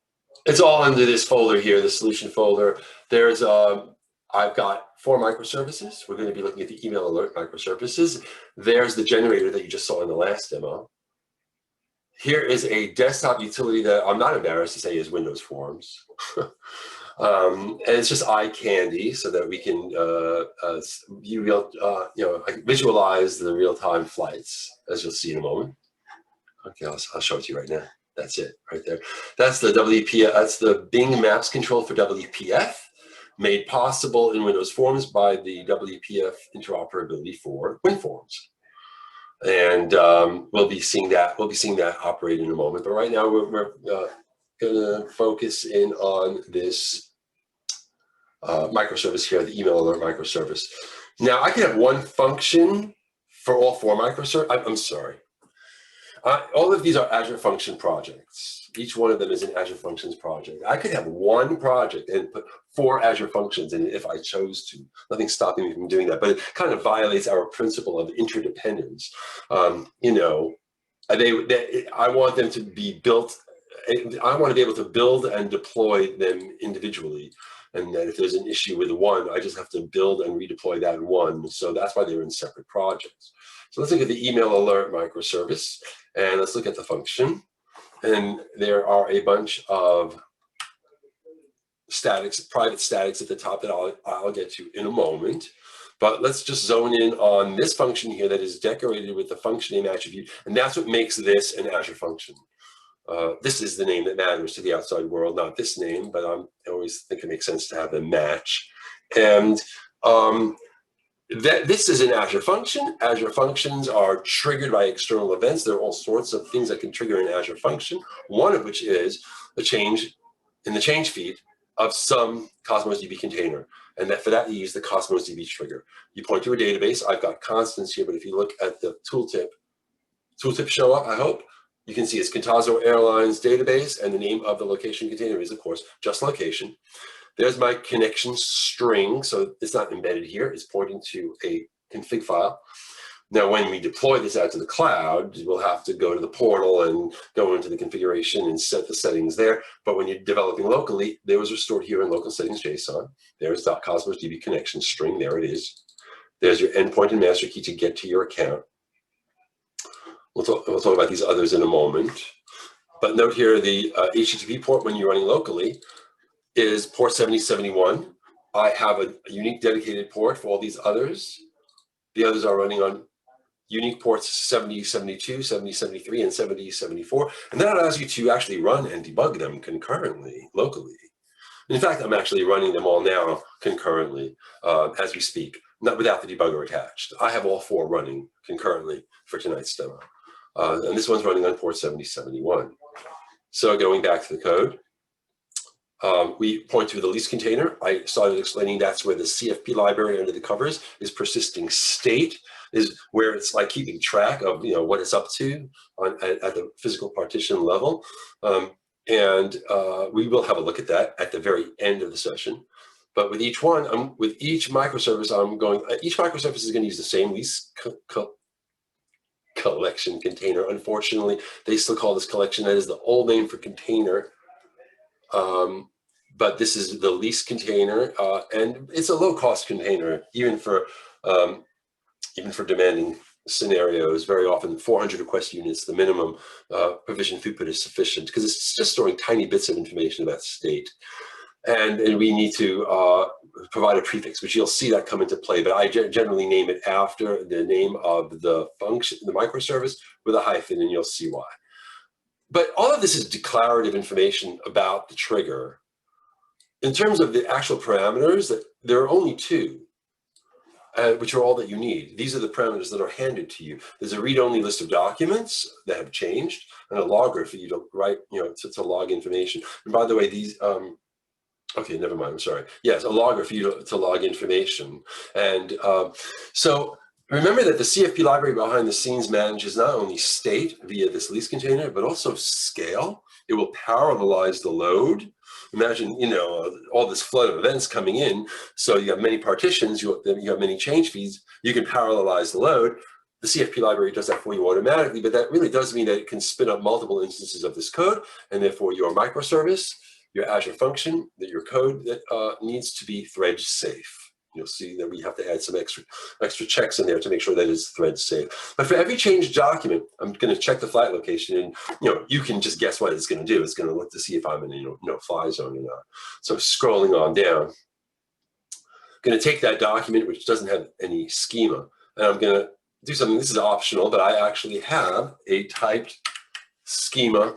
it's all under this folder here, the solution folder. There's, I've got 4 microservices. We're going to be looking at the email alert microservices. There's the generator that you just saw in the last demo. Here is a desktop utility that I'm not embarrassed to say is Windows Forms. And it's just eye candy so that we can visualize the real-time flights, as you'll see in a moment. Okay, I'll show it to you right now. That's it right there. That's the WPF. That's the Bing Maps control for WPF, made possible in Windows Forms by the WPF interoperability for WinForms. And we'll be seeing that operate in a moment. But right now we're going to focus in on this microservice here, the email alert microservice. Now I can have one function for all 4 microservices. I'm sorry. All of these are Azure Function projects. Each one of them is an Azure Functions project. I could have one project and put 4 Azure Functions in it if I chose to. Nothing's stopping me from doing that, but it kind of violates our principle of interdependence. You know, I want them to be built. I want to be able to build and deploy them individually. And that if there's an issue with one, I just have to build and redeploy that one. So that's why they're in separate projects. So let's look at the email alert microservice, and let's look at the function. And there are a bunch of statics, private statics at the top that I'll get to in a moment. But let's just zone in on this function here that is decorated with the function name attribute, and that's what makes this an Azure function. This is the name that matters to the outside world, not this name, but I always think it makes sense to have them match. And this is an Azure function. Azure functions are triggered by external events. There are all sorts of things that can trigger an Azure function, one of which is a change in the change feed of some Cosmos DB container. And for that, you use the Cosmos DB trigger. You point to a database. I've got constants here, but if you look at the tooltip show up, I hope, you can see it's Contazo Airlines database, and the name of the location container is, of course, just location. There's my connection string, so it's not embedded here. It's pointing to a config file. Now, when we deploy this out to the cloud, we'll have to go to the portal and go into the configuration and set the settings there. But when you're developing locally, those are stored here in local settings JSON. There's .cosmos DB connection string. There it is. There's your endpoint and master key to get to your account. We'll talk about these others in a moment. But note here, the HTTP port when you're running locally is port 7071. I have a unique dedicated port for all these others. The others are running on unique ports 7072, 7073, and 7074. And that allows you to actually run and debug them concurrently, locally. In fact, I'm actually running them all now concurrently as we speak, not without the debugger attached. I have all 4 running concurrently for tonight's demo. And this one's running on port 7071. So going back to the code, we point to the lease container. I started explaining that's where the CFP library under the covers is. Persisting state is where it's like keeping track of what it's up to at the physical partition level. And we will have a look at that at the very end of the session. But with each one, with each microservice, each microservice is going to use the same lease collection container. Unfortunately, they still call this collection. That is the old name for container. But this is the lease container, and it's a low-cost container, even for demanding scenarios. Very often 400 request units, the minimum provision throughput is sufficient because it's just storing tiny bits of information about state. And we need to provide a prefix, which you'll see that come into play, but I generally name it after the name of the function, the microservice, with a hyphen, and you'll see why. But all of this is declarative information about the trigger. In terms of the actual parameters, there are only two, which are all that you need. These are the parameters that are handed to you. There's a read-only list of documents that have changed, and a logger for you to write, to log information. And by the way, these, okay, never mind, I'm sorry. Yes, a logger for you to log information. And so remember that the CFP library behind the scenes manages not only state via this lease container, but also scale. It will parallelize the load. Imagine, all this flood of events coming in. So you have many partitions, you have many change feeds. You can parallelize the load. The CFP library does that for you automatically, but that really does mean that it can spin up multiple instances of this code, and therefore your microservice, your Azure function, your code that needs to be thread safe. You'll see that we have to add some extra checks in there to make sure that it's thread safe. But for every change document, I'm going to check the flight location, and you can just guess what it's going to do. It's going to look to see if I'm in a no-fly zone or not. So scrolling on down, I'm going to take that document, which doesn't have any schema, and I'm going to do something. This is optional, but I actually have a typed schema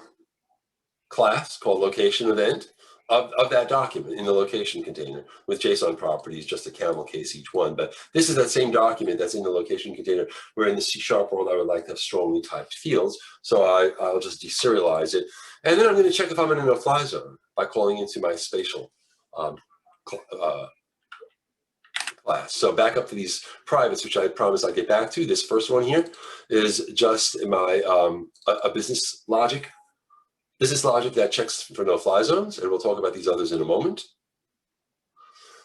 class called location event of that document in the location container with JSON properties, just a camel case each one. But this is that same document that's in the location container, where in the C# world I would like to have strongly typed fields. So I'll just deserialize it. And then I'm going to check if I'm in a no-fly zone by calling into my spatial class. So back up to these privates, which I promised I'd get back to. This first one here is just my a business logic that checks for no-fly zones, and we'll talk about these others in a moment.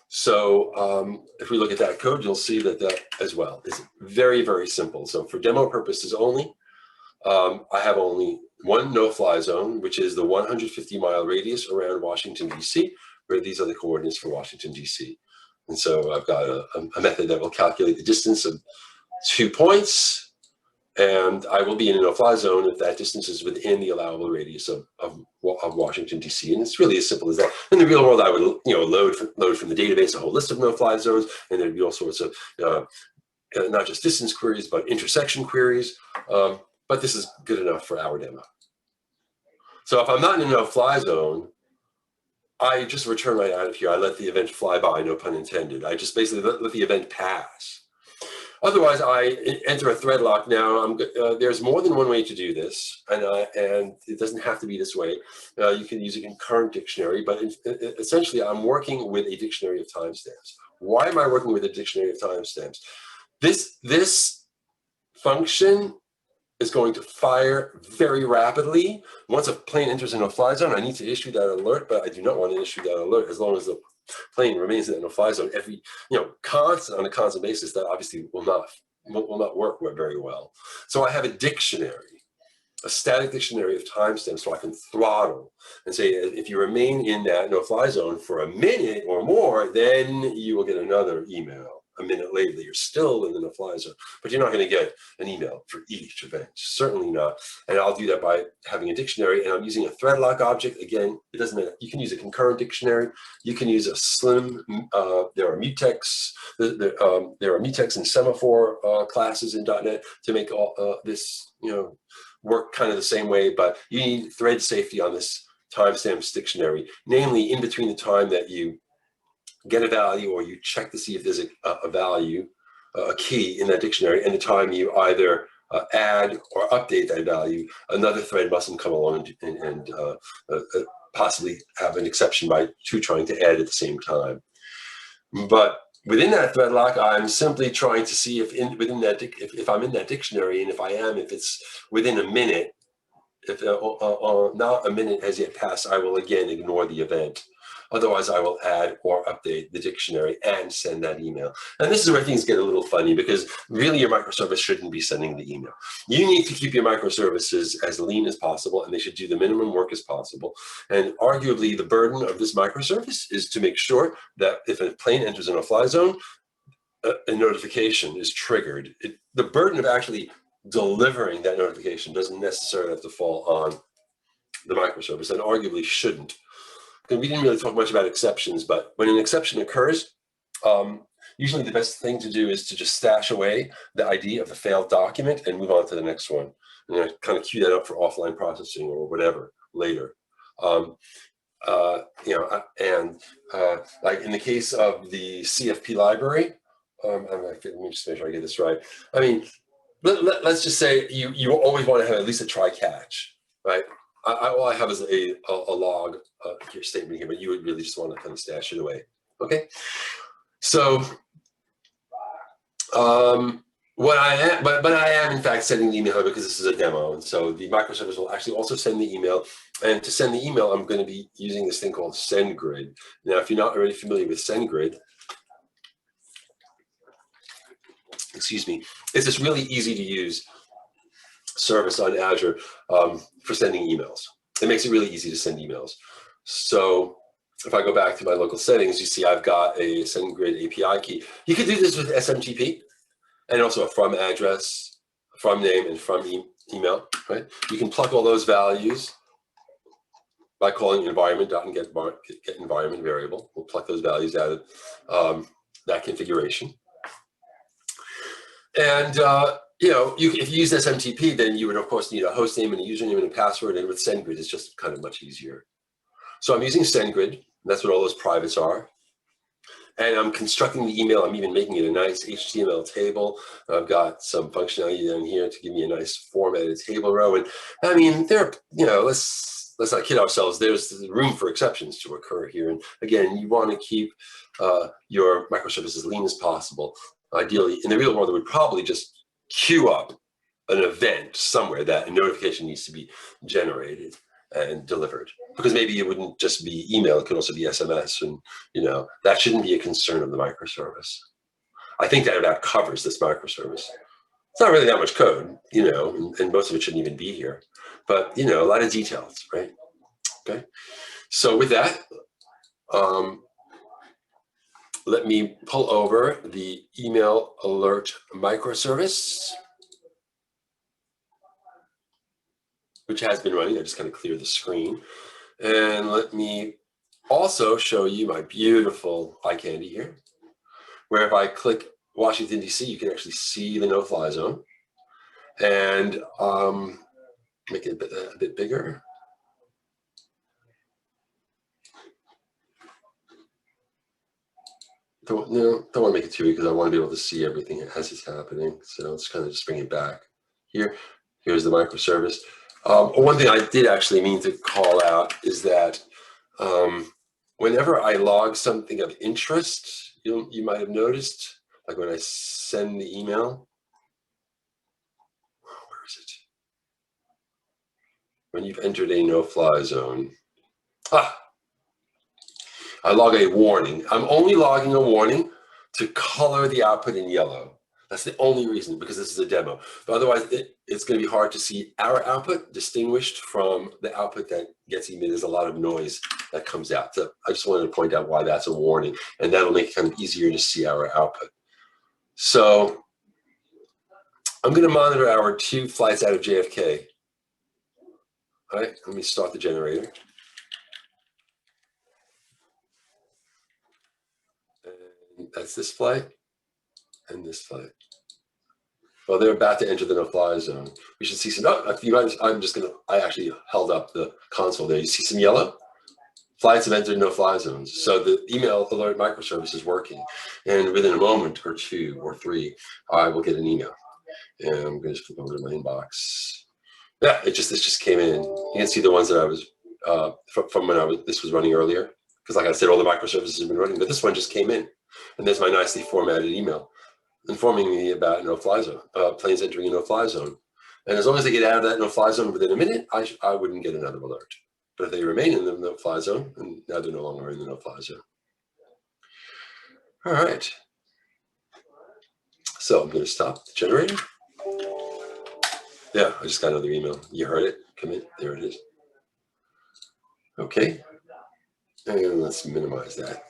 So if we look at that code, you'll see that as well is very, very simple. So for demo purposes only, I have only one no-fly zone, which is the 150-mile radius around Washington, D.C., where these are the coordinates for Washington, D.C. And so I've got a method that will calculate the distance of 2 points, and I will be in a no-fly zone if that distance is within the allowable radius of Washington, D.C. And it's really as simple as that. In the real world, I would load from the database a whole list of no-fly zones, and there'd be all sorts of not just distance queries, but intersection queries. But this is good enough for our demo. So if I'm not in a no-fly zone, I just return right out of here. I let the event fly by, no pun intended. I just basically let the event pass. Otherwise, I enter a thread lock. Now, there's more than one way to do this, and it doesn't have to be this way. You can use a concurrent dictionary, but essentially, I'm working with a dictionary of timestamps. Why am I working with a dictionary of timestamps? This function is going to fire very rapidly. Once a plane enters a no-fly zone, I need to issue that alert, but I do not want to issue that alert as long as the plane remains in a no-fly zone. On a constant basis, that obviously will not work very well. So I have a dictionary, a static dictionary of timestamps, so I can throttle and say, if you remain in that no-fly zone for a minute or more, then you will get another email. A minute later, you're still in the no-fly zone, but you're not going to get an email for each event. Certainly not. And I'll do that by having a dictionary, and I'm using a thread lock object. Again, it doesn't matter. You can use a concurrent dictionary. You can use a slim. There are mutex. There are mutex and semaphore classes in .NET to make all this work kind of the same way. But you need thread safety on this timestamps dictionary, namely in between the time that you get a value or you check to see if there's a value, a key in that dictionary, and the time you either add or update that value, another thread mustn't come along and possibly have an exception by two trying to add at the same time. But within that thread lock, I'm simply trying to see if I'm in that dictionary, and if it's within a minute. If not a minute has yet passed, I will again ignore the event. Otherwise, I will add or update the dictionary and send that email. And this is where things get a little funny, because really your microservice shouldn't be sending the email. You need to keep your microservices as lean as possible, and they should do the minimum work as possible. And arguably, the burden of this microservice is to make sure that if a plane enters a no-fly zone, a notification is triggered. The burden of actually delivering that notification doesn't necessarily have to fall on the microservice, and arguably shouldn't. And we didn't really talk much about exceptions, but when an exception occurs, usually the best thing to do is to just stash away the ID of the failed document and move on to the next one. And kind of queue that up for offline processing or whatever later. You know, and like in the case of the CFP library, let me just make sure I get this right. I mean, let's just say you always want to have at least a try catch, right? All I have is a log your statement here, but you would really just want to kind of stash it away. Okay, so what I am, but I am in fact sending the email because this is a demo, and so the microservice will actually also send the email. And to send the email, I'm going to be using this thing called SendGrid. Now, if you're not already familiar with SendGrid, excuse me, it's this really easy to use service on Azure for sending emails. It makes it really easy to send emails. So if I go back to my local settings, you see I've got a SendGrid API key. You could do this with SMTP and also a from address, from name, and from email, right? You can plug all those values by calling environment.get environment variable. We'll pluck those values out of that configuration. And you know, if you use SMTP, then you would of course need a host name and a username and a password. And with SendGrid, it's just kind of much easier. So I'm using SendGrid. That's what all those privates are. And I'm constructing the email. I'm even making it a nice HTML table. I've got some functionality down here to give me a nice formatted table row. And I mean, you know, let's not kid ourselves. There's room for exceptions to occur here. And again, you want to keep your microservice as lean as possible. Ideally, in the real world, it would probably just queue up an event somewhere that a notification needs to be generated and delivered, because maybe it wouldn't just be email, it could also be SMS, and you know, that shouldn't be a concern of the microservice. I think that about covers this microservice. It's not really that much code, you know, and most of it shouldn't even be here, but you know, a lot of details, right? Okay, so with that, let me pull over the email alert microservice, which has been running. I just kind of clear the screen. And let me also show you my beautiful eye candy here, where if I click Washington, D.C., you can actually see the no-fly zone. And make it a bit bigger. Don't want to make it too big because I want to be able to see everything as it's happening. So let's kind of just bring it back here. Here's the microservice. One thing I did actually mean to call out is that whenever I log something of interest, you might have noticed, like when I send the email, where is it? When you've entered a no-fly zone, I log a warning. I'm only logging a warning to color the output in yellow. That's the only reason, because this is a demo. But otherwise, it's going to be hard to see our output distinguished from the output that gets emitted. There's a lot of noise that comes out. So I just wanted to point out why that's a warning, and that'll make it kind of easier to see our output. So I'm going to monitor our 2 flights out of JFK. All right, let me start the generator. And that's this flight and this flight. Well, they're about to enter the no-fly zone. We should see some, I actually held up the console there. You see some yellow? Flights have entered no-fly zones. So the email alert microservice is working. And within a moment or 2 or 3, I will get an email. And I'm going to just flip over to my inbox. Yeah, this just came in. You can see the ones that I was, from when this was running earlier. Because like I said, all the microservices have been running, but this one just came in. And there's my nicely formatted email informing me about no-fly zone, planes entering a no-fly zone. And as long as they get out of that no-fly zone within a minute, I wouldn't get another alert. But if they remain in the no-fly zone, and now they're no longer in the no-fly zone. All right. So I'm going to stop the generator. Yeah, I just got another email. You heard it. Come in. There it is. Okay. And let's minimize that.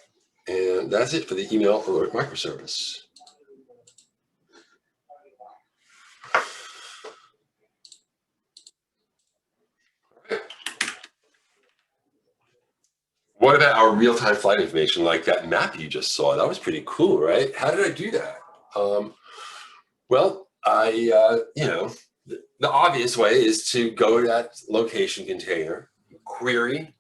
And that's it for the email alert microservice. What about our real-time flight information, like that map you just saw? That was pretty cool, right? How did I do that? Well, you know, the obvious way is to go to that location container, query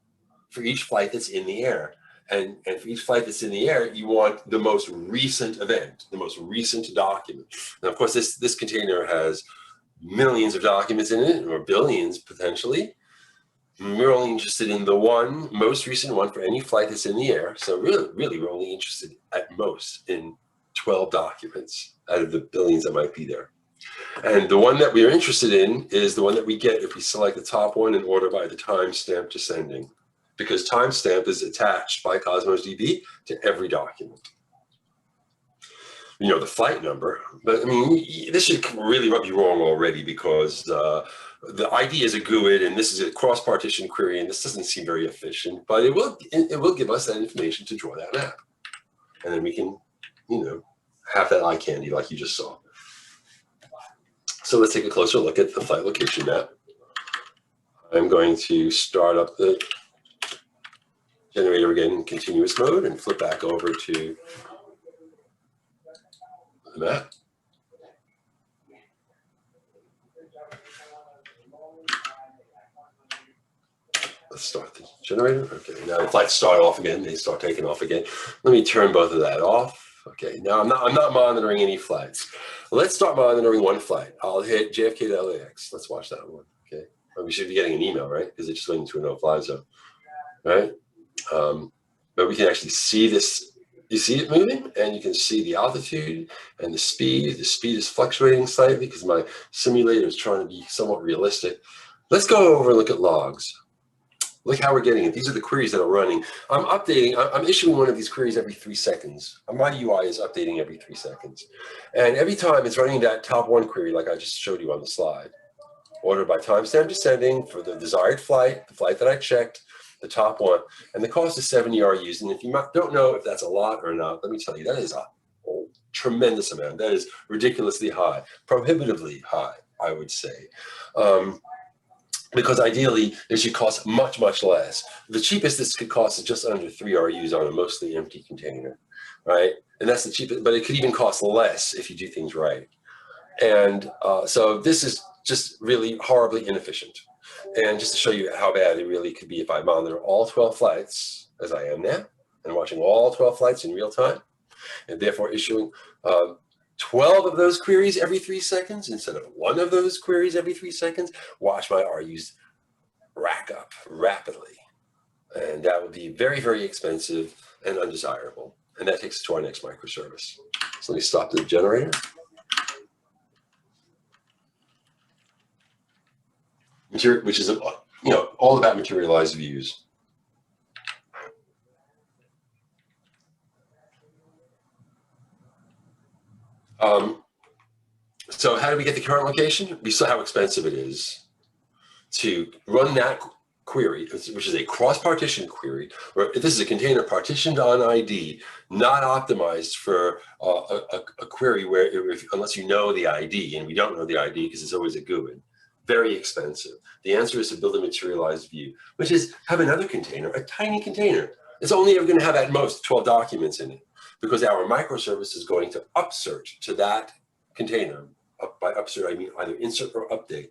for each flight that's in the air. And for each flight that's in the air, you want the most recent event, the most recent document. Now, of course, this container has millions of documents in it, or billions potentially. We're only interested in the one most recent one for any flight that's in the air. So really, we're only interested at most in 12 documents out of the billions that might be there. And the one that we're interested in is the one that we get if we select the top one in order by the timestamp descending, because timestamp is attached by Cosmos DB to every document. You know, the flight number, but I mean, this should really rub you wrong already, because the ID is a GUID and this is a cross-partition query, and this doesn't seem very efficient, but it will give us that information to draw that map. And then we can, you know, have that eye candy like you just saw. So let's take a closer look at the flight location map. I'm going to start up the generator again in continuous mode and flip back over to the map. Let's start the generator. Okay, now the flights start off again. They start taking off again. Let me turn both of that off. Okay, now I'm not monitoring any flights. Let's start monitoring one flight. I'll hit JFK to LAX. Let's watch that one. Okay, well, we should be getting an email, right? Because it just went into a no-fly zone, right? But we can actually see this. You see it moving, and you can see the altitude and the speed. The speed is fluctuating slightly because my simulator is trying to be somewhat realistic. Let's go over and look at logs. Look how we're getting it. These are the queries that are running. I'm issuing one of these queries every 3 seconds. My UI is updating every 3 seconds. And every time it's running that top one query, like I just showed you on the slide, ordered by timestamp descending for the desired flight, the flight that I checked, the top one, and the cost is 70 RUs. And if you don't know if that's a lot or not, let me tell you, that is a tremendous amount. That is ridiculously high, prohibitively high, I would say. Because ideally, it should cost much, much less. The cheapest this could cost is just under 3 RUs on a mostly empty container, right? And that's the cheapest, but it could even cost less if you do things right. And so this is just really horribly inefficient. And just to show you how bad it really could be if I monitor all 12 flights, as I am now, and watching all 12 flights in real time, and therefore issuing 12 of those queries every 3 seconds instead of 1 of those queries every 3 seconds, watch my RUs rack up rapidly. And that would be very, very expensive and undesirable. And that takes us to our next microservice. So let me stop the generator. Which is, all about materialized views. So how do we get the current location? We saw how expensive it is to run that query, which is a cross-partition query, where this is a container partitioned on ID, not optimized for a query where, unless you know the ID, and we don't know the ID because it's always a GUID, very expensive. The answer is to build a materialized view, which is have another container, a tiny container. It's only ever going to have at most 12 documents in it, because our microservice is going to upsert to that container. By upsert, I mean either insert or update,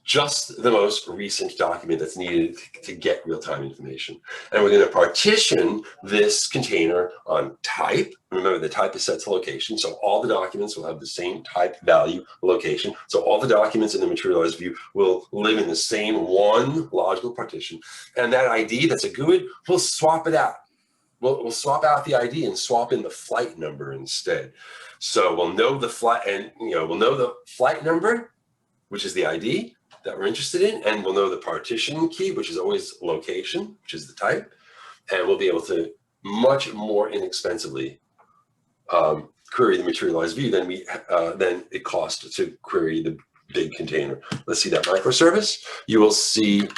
just the most recent document that's needed to get real-time information. And we're going to partition this container on type. Remember, the type is set to location, so all the documents will have the same type, value, location. So all the documents in the materialized view will live in the same one logical partition. And that ID that's a GUID, we'll swap it out. We'll swap out the ID and swap in the flight number instead. So we'll know the flight, and we'll know the flight number which is the ID that we're interested in, and we'll know the partition key, which is always location, which is the type, and we'll be able to much more inexpensively query the materialized view than it costs to query the big container. Let's see that microservice. You will see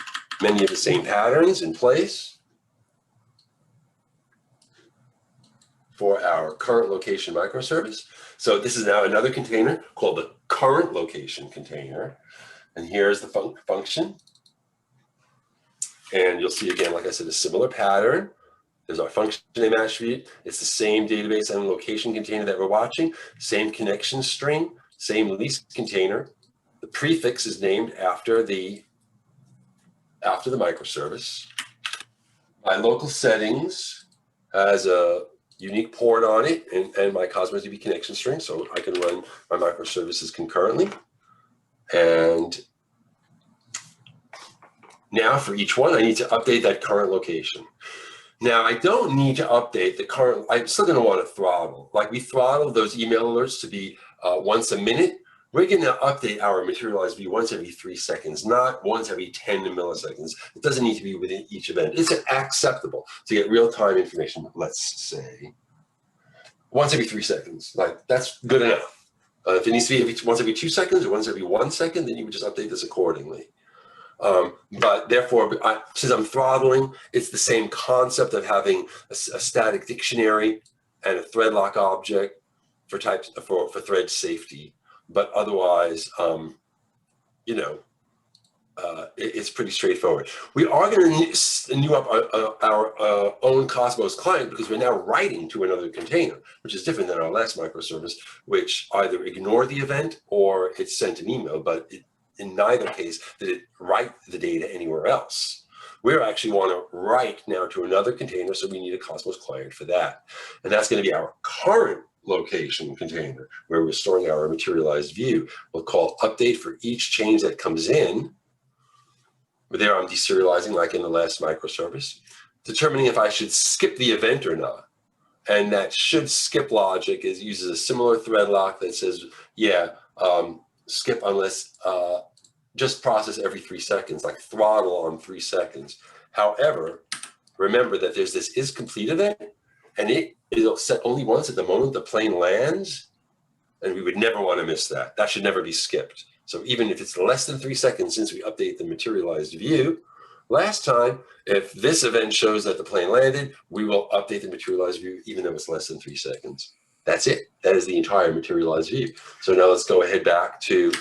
many of the same patterns in place for our current location microservice. So this is now another container called the current location container. And here's the function. And you'll see again, like I said, a similar pattern. There's our function name attribute. It's the same database and location container that we're watching, same connection string, same lease container. The prefix is named after the microservice. My local settings has a unique port on it and my Cosmos DB connection string, so I can run my microservices concurrently. And now for each one, I need to update that current location. Now, I don't need to update the current, I'm still gonna want to throttle. Like we throttle those email alerts to be once a minute. We're gonna update our materialized view once every 3 seconds, not once every 10 milliseconds. It doesn't need to be within each event. It's acceptable to get real-time information, let's say, once every 3 seconds. Like that's good enough. If it needs to be once every 2 seconds or once every 1 second, then you would just update this accordingly. But therefore, since I'm throttling, it's the same concept of having a static dictionary and a thread lock object for thread safety. But otherwise, it's pretty straightforward. We are going to new up our own Cosmos client because we're now writing to another container, which is different than our last microservice, which either ignored the event or it sent an email, but in neither case did it write the data anywhere else. We actually want to write now to another container, so we need a Cosmos client for that. And that's going to be our current location container, where we're storing our materialized view. We'll call update for each change that comes in. But there I'm deserializing like in the last microservice, determining if I should skip the event or not. And that should skip logic uses a similar thread lock that says, yeah, skip unless, just process every 3 seconds, like throttle on 3 seconds. However, remember that there's this is complete event, and it'll set only once at the moment the plane lands, and we would never want to miss that. That should never be skipped. So even if it's less than 3 seconds since we update the materialized view, last time, if this event shows that the plane landed, we will update the materialized view even though it's less than 3 seconds. That's it. That is the entire materialized view. So now let's go ahead back to,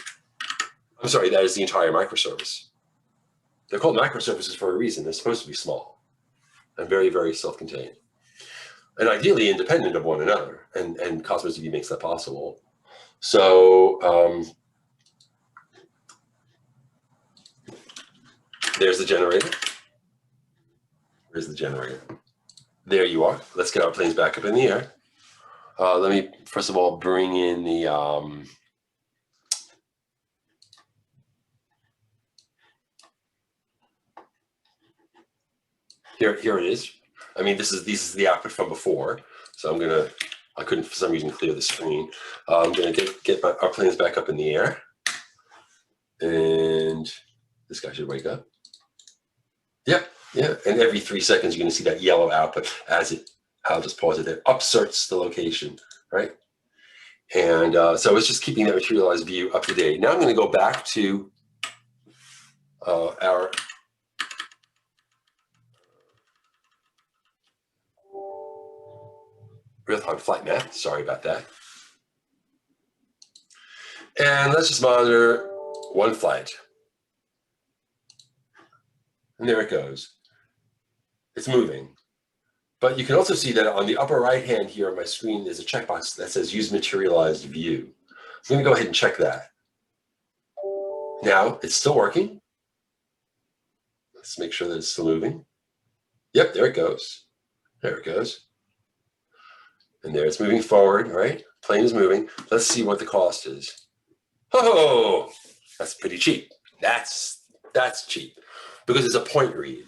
I'm sorry, that is the entire microservice. They're called microservices for a reason. They're supposed to be small and very, very self-contained, and ideally independent of one another. And Cosmos DB makes that possible. So there's the generator. Where's the generator? There you are. Let's get our planes back up in the air. Let me first of all bring in the here it is. I mean, this is the output from before. So I couldn't for some reason clear the screen. I'm gonna get our planes back up in the air, and this guy should wake up. Yep, yeah. And every 3 seconds you're gonna see that yellow output as I'll just pause it there, upserts the location, right? And so it's just keeping that materialized view up to date. Now I'm going to go back to our real-time flight map. Sorry about that. And let's just monitor one flight. And there it goes. It's moving. But you can also see that on the upper right hand here on my screen is a checkbox that says use materialized view. I'm going to go ahead and check that. Now it's still working. Let's make sure that it's still moving. Yep, there it goes. There it goes. And there it's moving forward, right? Plane is moving. Let's see what the cost is. Oh, that's pretty cheap. That's cheap because it's a point read.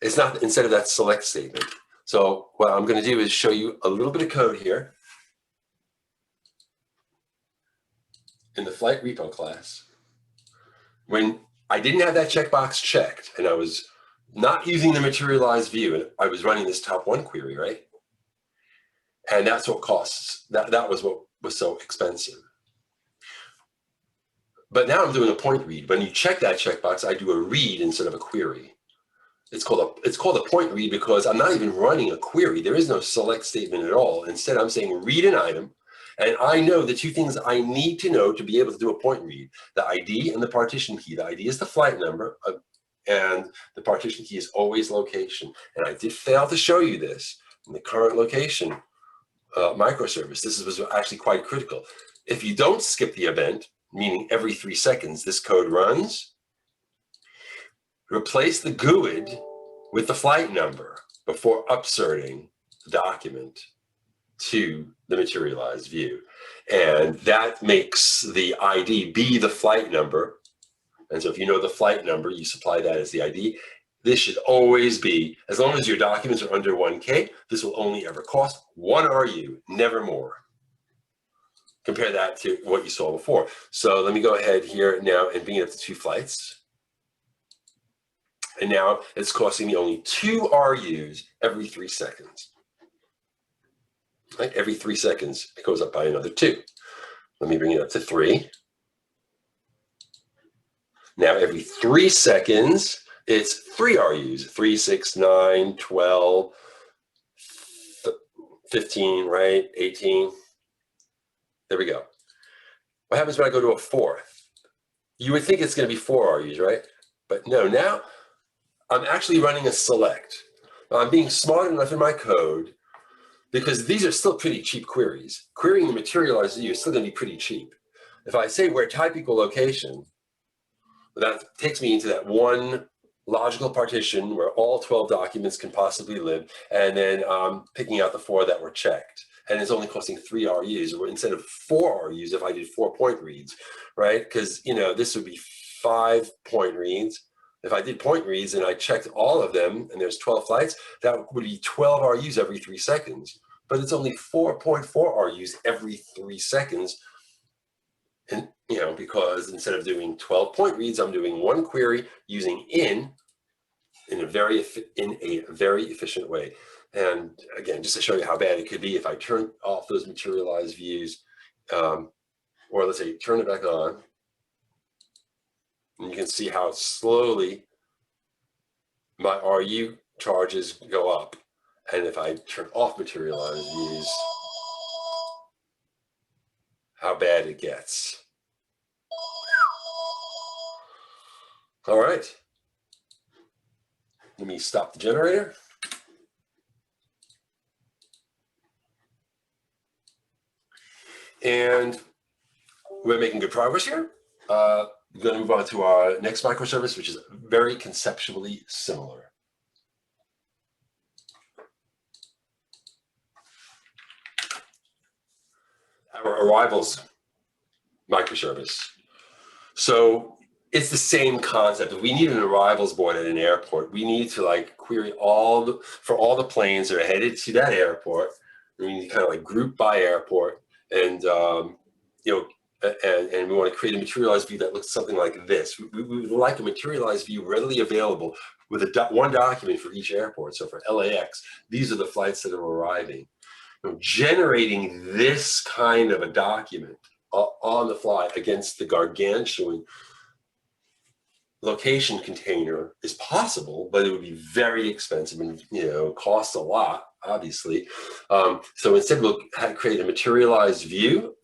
It's not instead of that select statement. So what I'm going to do is show you a little bit of code here in the flight repo class. when I didn't have that checkbox checked and I was not using the materialized view and I was running this top one query, right? And that's what costs, that was what was so expensive. But now I'm doing a point read. When you check that checkbox, I do a read instead of a query. It's called a point read because I'm not even running a query. There is no select statement at all. Instead, I'm saying read an item. And I know the two things I need to know to be able to do a point read, the ID and the partition key. The ID is the flight number and the partition key is always location. And I did fail to show you this in the current location microservice. This was actually quite critical. If you don't skip the event, meaning every 3 seconds this code runs, replace the GUID with the flight number before upserting the document to the materialized view. And that makes the ID be the flight number. And so if you know the flight number, you supply that as the ID. This should always be, as long as your documents are under 1K, this will only ever cost 1 RU, never more. Compare that to what you saw before. So let me go ahead here now and bring it up to 2 flights. And now it's costing me only 2 RUs every 3 seconds. Right? Every 3 seconds, it goes up by another 2. Let me bring it up to 3. Now every 3 seconds, it's 3 RUs, 3, 6, 9, 12, 15, right? 18. There we go. What happens when I go to a 4th? You would think it's going to be 4 RUs, right? But no, now I'm actually running a select. Now, I'm being smart enough in my code because these are still pretty cheap queries. Querying the materialized view is still going to be pretty cheap. If I say where type equal location, that takes me into that one logical partition where all 12 documents can possibly live, and then picking out the 4 that were checked. And it's only costing 3 RUs, or instead of 4 RUs if I did 4 point reads, right? Because, you know, this would be 5 point reads. If I did point reads and I checked all of them and there's 12 flights, that would be 12 RUs every 3 seconds. But it's only 4.4 RUs every 3 seconds. And, you know, because instead of doing 12 point reads, I'm doing 1 query using in a very efficient way. And again, just to show you how bad it could be if I turn off those materialized views, or let's say turn it back on, and you can see how slowly my RU charges go up. And if I turn off materialized views, how bad it gets. All right. Let me stop the generator. And we're making good progress here. We're going to move on to our next microservice, which is very conceptually similar. Our arrivals microservice. So it's the same concept. If we need an arrivals board at an airport, we need to like query for all the planes that are headed to that airport. We need to kind of like group by airport, and you know, and we want to create a materialized view that looks something like this. We would like a materialized view readily available with one document for each airport. So for LAX, these are the flights that are arriving. You know, generating this kind of a document on the fly against the gargantuan location container is possible, but it would be very expensive and, you know, cost a lot, obviously. So instead we'll create a materialized view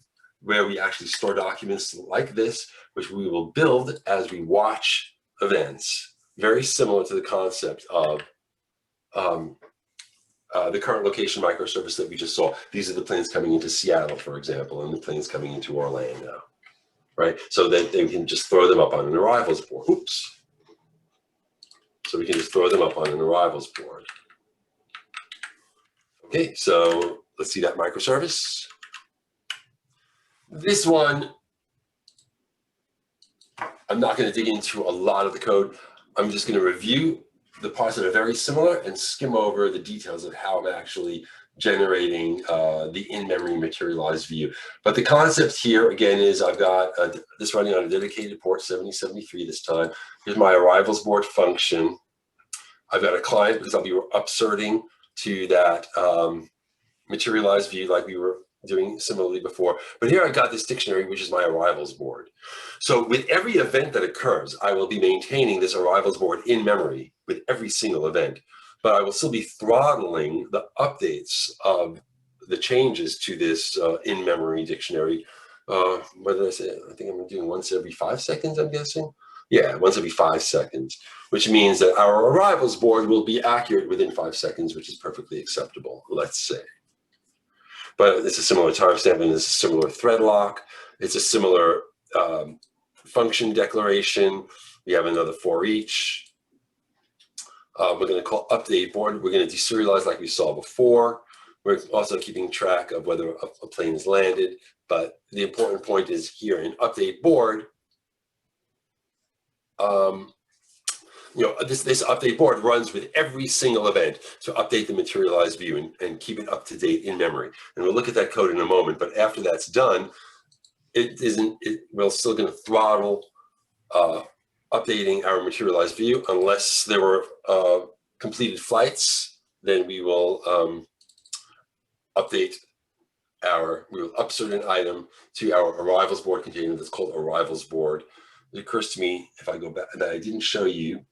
where we actually store documents like this, which we will build as we watch events, very similar to the concept of the current location microservice that we just saw. These are the planes coming into Seattle, for example, and the planes coming into Orlando, right? So that they can just throw them up on an arrivals board. Oops. So we can just throw them up on an arrivals board. Okay, so let's see that microservice. This one, I'm not going to dig into a lot of the code. I'm just going to review the parts that are very similar and skim over the details of how I'm actually generating the in-memory materialized view. But the concept here again is I've got this running on a dedicated port 7073 this time. Here's my arrivals board function. I've got a client because I'll be upserting to that materialized view like we were doing similarly before. But here I've got this dictionary, which is my arrivals board. So with every event that occurs, I will be maintaining this arrivals board in memory with every single event. But I will still be throttling the updates of the changes to this in-memory dictionary. What did I say? I think I'm doing once every 5 seconds, I'm guessing. Yeah, once every 5 seconds, which means that our arrivals board will be accurate within 5 seconds, which is perfectly acceptable, let's say. But it's a similar timestamp and it's a similar thread lock. It's a similar function declaration. We have another for each. We're going to call update board. We're going to deserialize like we saw before. We're also keeping track of whether a plane is landed. But the important point is here in update board, this update board runs with every single event to update the materialized view and keep it up to date in memory. And we'll look at that code in a moment. But after that's done, we're still going to throttle updating our materialized view unless there were completed flights. Then we will we will upsert an item to our arrivals board container that's called arrivals board. It occurs to me if I go back that I didn't show you.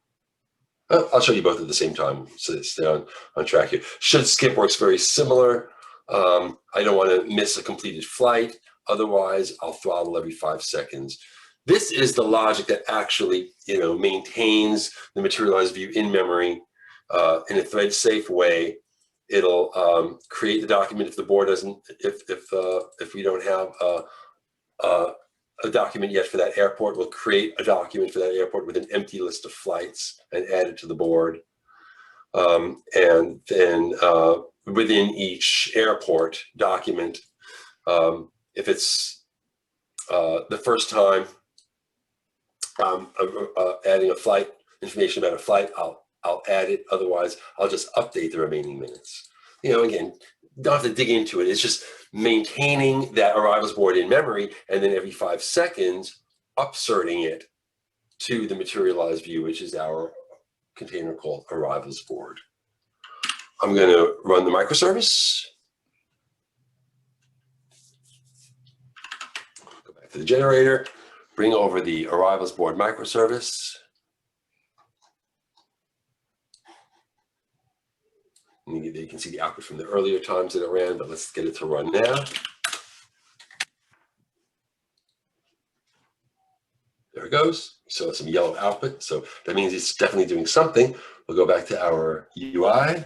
I'll show you both at the same time so stay on track here. Should skip works very similar. I don't want to miss a completed flight. Otherwise, I'll throttle every 5 seconds. This is the logic that actually, maintains the materialized view in memory in a thread-safe way. It'll create the document if the board doesn't, if we don't have a document yet for that airport. We'll create a document for that airport with an empty list of flights and add it to the board. And then within each airport document, if it's the first time adding a flight, information about a flight, I'll add it. Otherwise, I'll just update the remaining minutes. Again, don't have to dig into it. It's just maintaining that arrivals board in memory, and then every 5 seconds, upserting it to the materialized view, which is our container called arrivals board. I'm going to run the microservice. Go back to the generator, bring over the arrivals board microservice. You can see the output from the earlier times that it ran, but let's get it to run now. There it goes. So some yellow output. So that means it's definitely doing something. We'll go back to our UI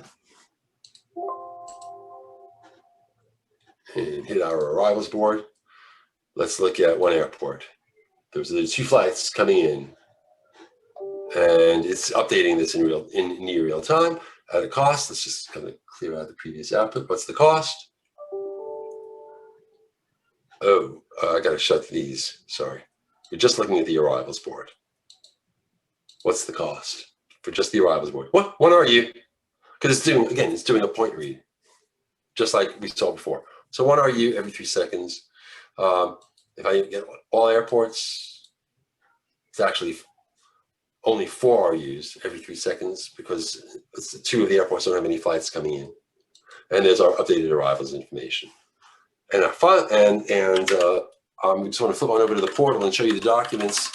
and hit our arrivals board. Let's look at one airport. There's 2 flights coming in, and it's updating this in near real time at a cost. Let's just kind of clear out the previous output. What's the cost? Oh, I got to shut these. Sorry. You're just looking at the arrivals board. What's the cost for just the arrivals board? What are you? Because it's doing a point read, just like we saw before. So 1 RU every 3 seconds. If I get all airports, it's actually only 4 RUs every 3 seconds because 2 of the airports don't have any flights coming in. And there's our updated arrivals information. And I just want to flip on over to the portal and show you the documents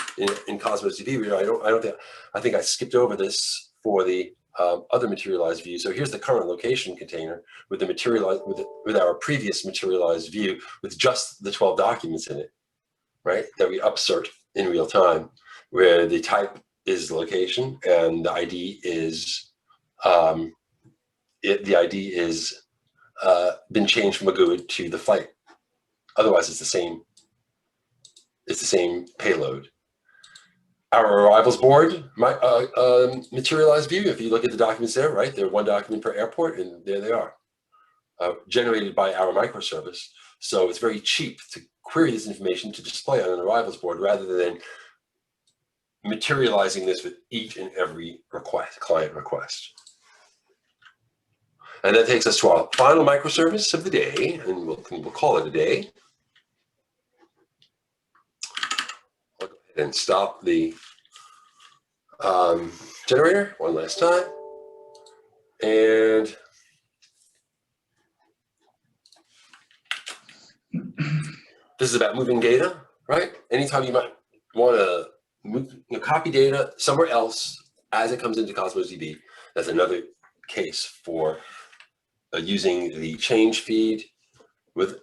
in Cosmos DB. I think I skipped over this for the other materialized view. So here's the current location container with the with our previous materialized view with just the 12 documents in it, right? That we upsert in real time, where the type is location and the ID is been changed from a GUID to the flight. Otherwise, it's the same. It's the same payload. Our arrivals board, materialized view, if you look at the documents there, right? They're 1 document per airport, and there they are, generated by our microservice. So it's very cheap to query this information to display on an arrivals board rather than materializing this with each and every request, client request. And that takes us to our final microservice of the day, and we'll call it a day. I'll go ahead and stop the generator one last time. And this is about moving data, right? Anytime you might want to move, copy data somewhere else as it comes into Cosmos DB, that's another case for using the change feed with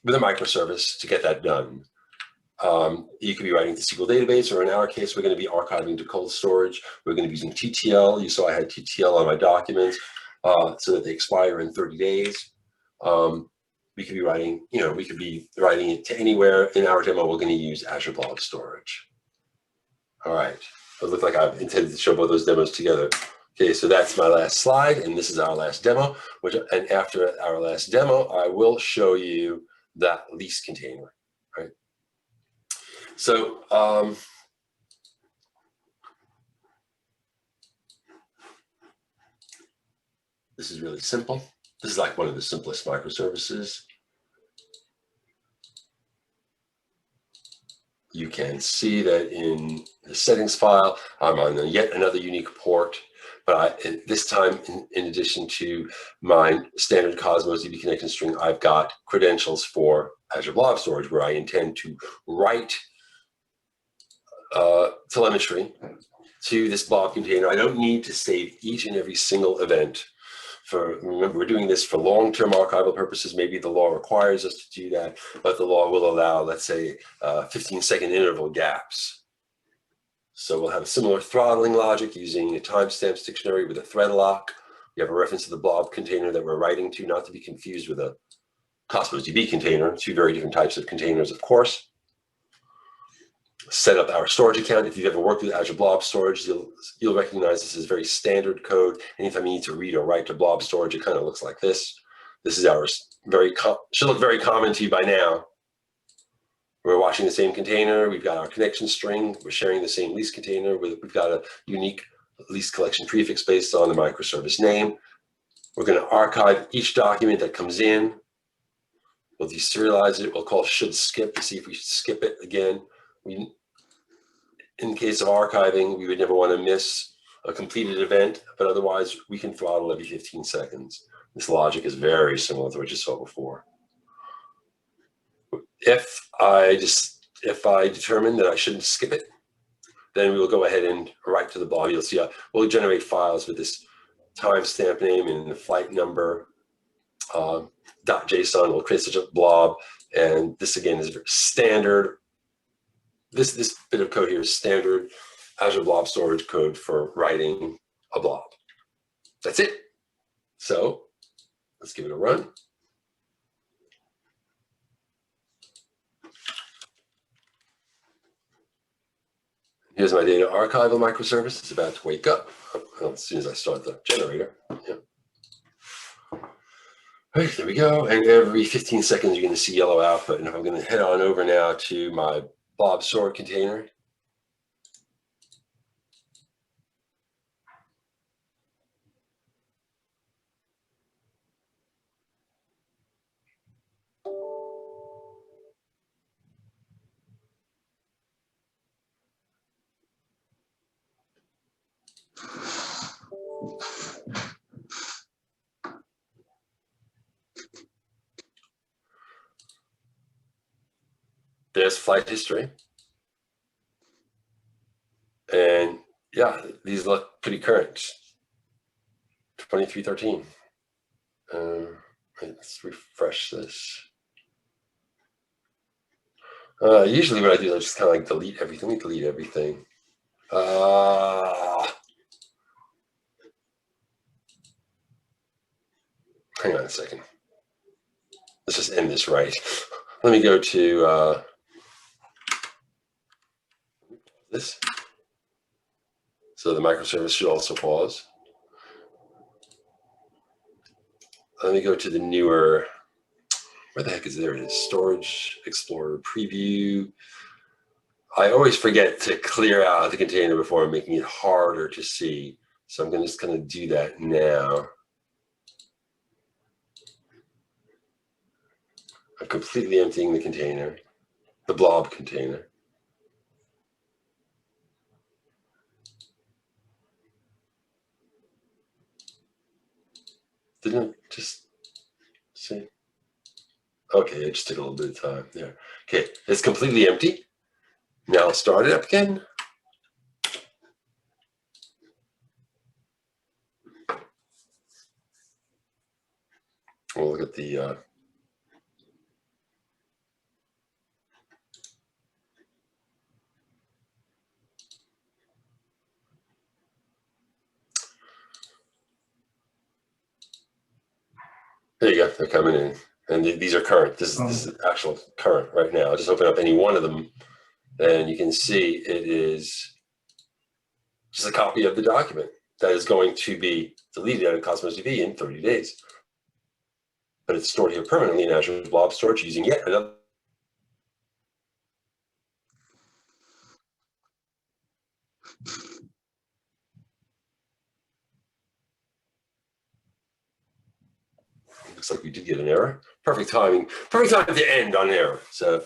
a microservice to get that done. You could be writing to SQL database, or in our case, we're going to be archiving to cold storage. We're going to be using TTL. You saw I had TTL on my documents so that they expire in 30 days. We could be writing, we could be writing it to anywhere. In our demo, we're going to use Azure Blob Storage. All right. It looks like I've intended to show both those demos together. Okay, so that's my last slide, and this is our last demo. And after our last demo, I will show you that lease container, right? So this is really simple. This is like one of the simplest microservices. You can see that in the settings file, I'm on yet another unique port. But this time, in addition to my standard Cosmos DB connection string, I've got credentials for Azure Blob Storage, where I intend to write telemetry to this blob container. I don't need to save each and every single event. Remember, we're doing this for long-term archival purposes. Maybe the law requires us to do that, but the law will allow, let's say, 15-second interval gaps. So we'll have a similar throttling logic using a timestamps dictionary with a thread lock. We have a reference to the blob container that we're writing to, not to be confused with a Cosmos DB container, two very different types of containers, of course. Set up our storage account. If you've ever worked with Azure Blob Storage, you'll recognize this as very standard code. Anytime you need to read or write to blob storage, it kind of looks like this. This is ours. Should look very common to you by now. We're watching the same container. We've got our connection string. We're sharing the same lease container. We've got a unique lease collection prefix based on the microservice name. We're going to archive each document that comes in. We'll deserialize it. We'll call should skip to see if we should skip it again. In case of archiving, we would never want to miss a completed event, but otherwise we can throttle every 15 seconds. This logic is very similar to what you saw before. If I determine that I shouldn't skip it, then we will go ahead and write to the blob. You'll see we'll generate files with this timestamp name and the flight number, .json. We'll create such a blob, and this again is standard. This bit of code here is standard Azure Blob Storage code for writing a blob. That's it. So let's give it a run. Here's my data archival microservice. It's about to wake up as soon as I start the generator. Yeah. All right, there we go. And every 15 seconds, you're going to see yellow output. And if I'm going to head on over now to my blob store container. There's flight history. And yeah, these look pretty current. 2313. Let's refresh this. Usually what I do is I just kind of like delete everything. Let me delete everything. Hang on a second. Let's just end this right. Let me go to this. So the microservice should also pause. Let me go to the newer, where the heck is there? It is Storage Explorer Preview. I always forget to clear out the container before making it harder to see. So I'm just going to do that now. I'm completely emptying the container, the blob container. Didn't it just see? Okay, it just took a little bit of time there. Okay, it's completely empty. Now I'll start it up again. We'll look at the there you go, they're coming in. And these are current. This is actual current right now. I'll just open up any one of them, and you can see it is just a copy of the document that is going to be deleted out of Cosmos DB in 30 days. But it's stored here permanently in Azure Blob Storage using yet another. Looks like we did get an error. Perfect timing. Perfect time to end on an error. So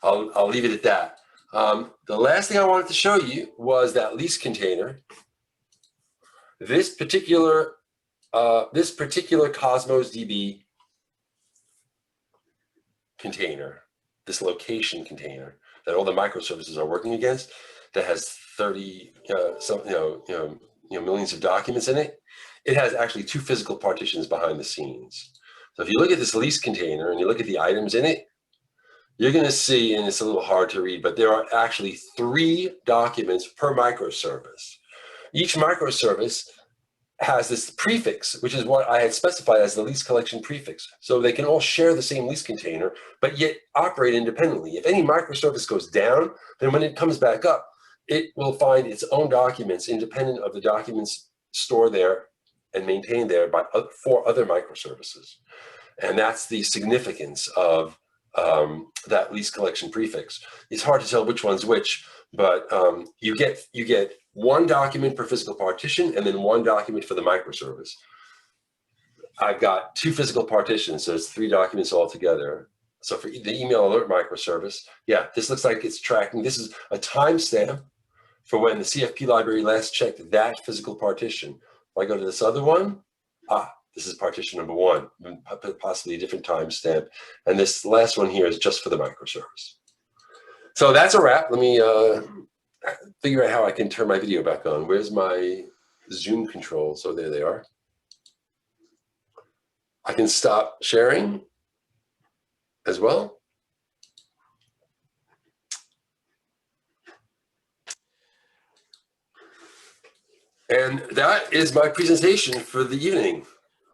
I'll leave it at that. The last thing I wanted to show you was that lease container. This particular Cosmos DB container, this location container that all the microservices are working against, that has 30 millions of documents in it. It has actually 2 physical partitions behind the scenes. So if you look at this lease container and you look at the items in it, you're going to see, and it's a little hard to read, but there are actually 3 documents per microservice. Each microservice has this prefix, which is what I had specified as the lease collection prefix. So they can all share the same lease container, but yet operate independently. If any microservice goes down, then when it comes back up, it will find its own documents independent of the documents stored there and maintained there by 4 other microservices. And that's the significance of that lease collection prefix. It's hard to tell which one's which, but you get 1 document per physical partition and then 1 document for the microservice. I've got 2 physical partitions, so it's 3 documents altogether. So for the email alert microservice, yeah, this looks like it's tracking. This is a timestamp for when the CFP library last checked that physical partition. If I go to this other one, this is partition number 1, possibly a different timestamp. And this last one here is just for the microservice. So that's a wrap. Let me figure out how I can turn my video back on. Where's my Zoom controls? So there they are. I can stop sharing as well. And that is my presentation for the evening.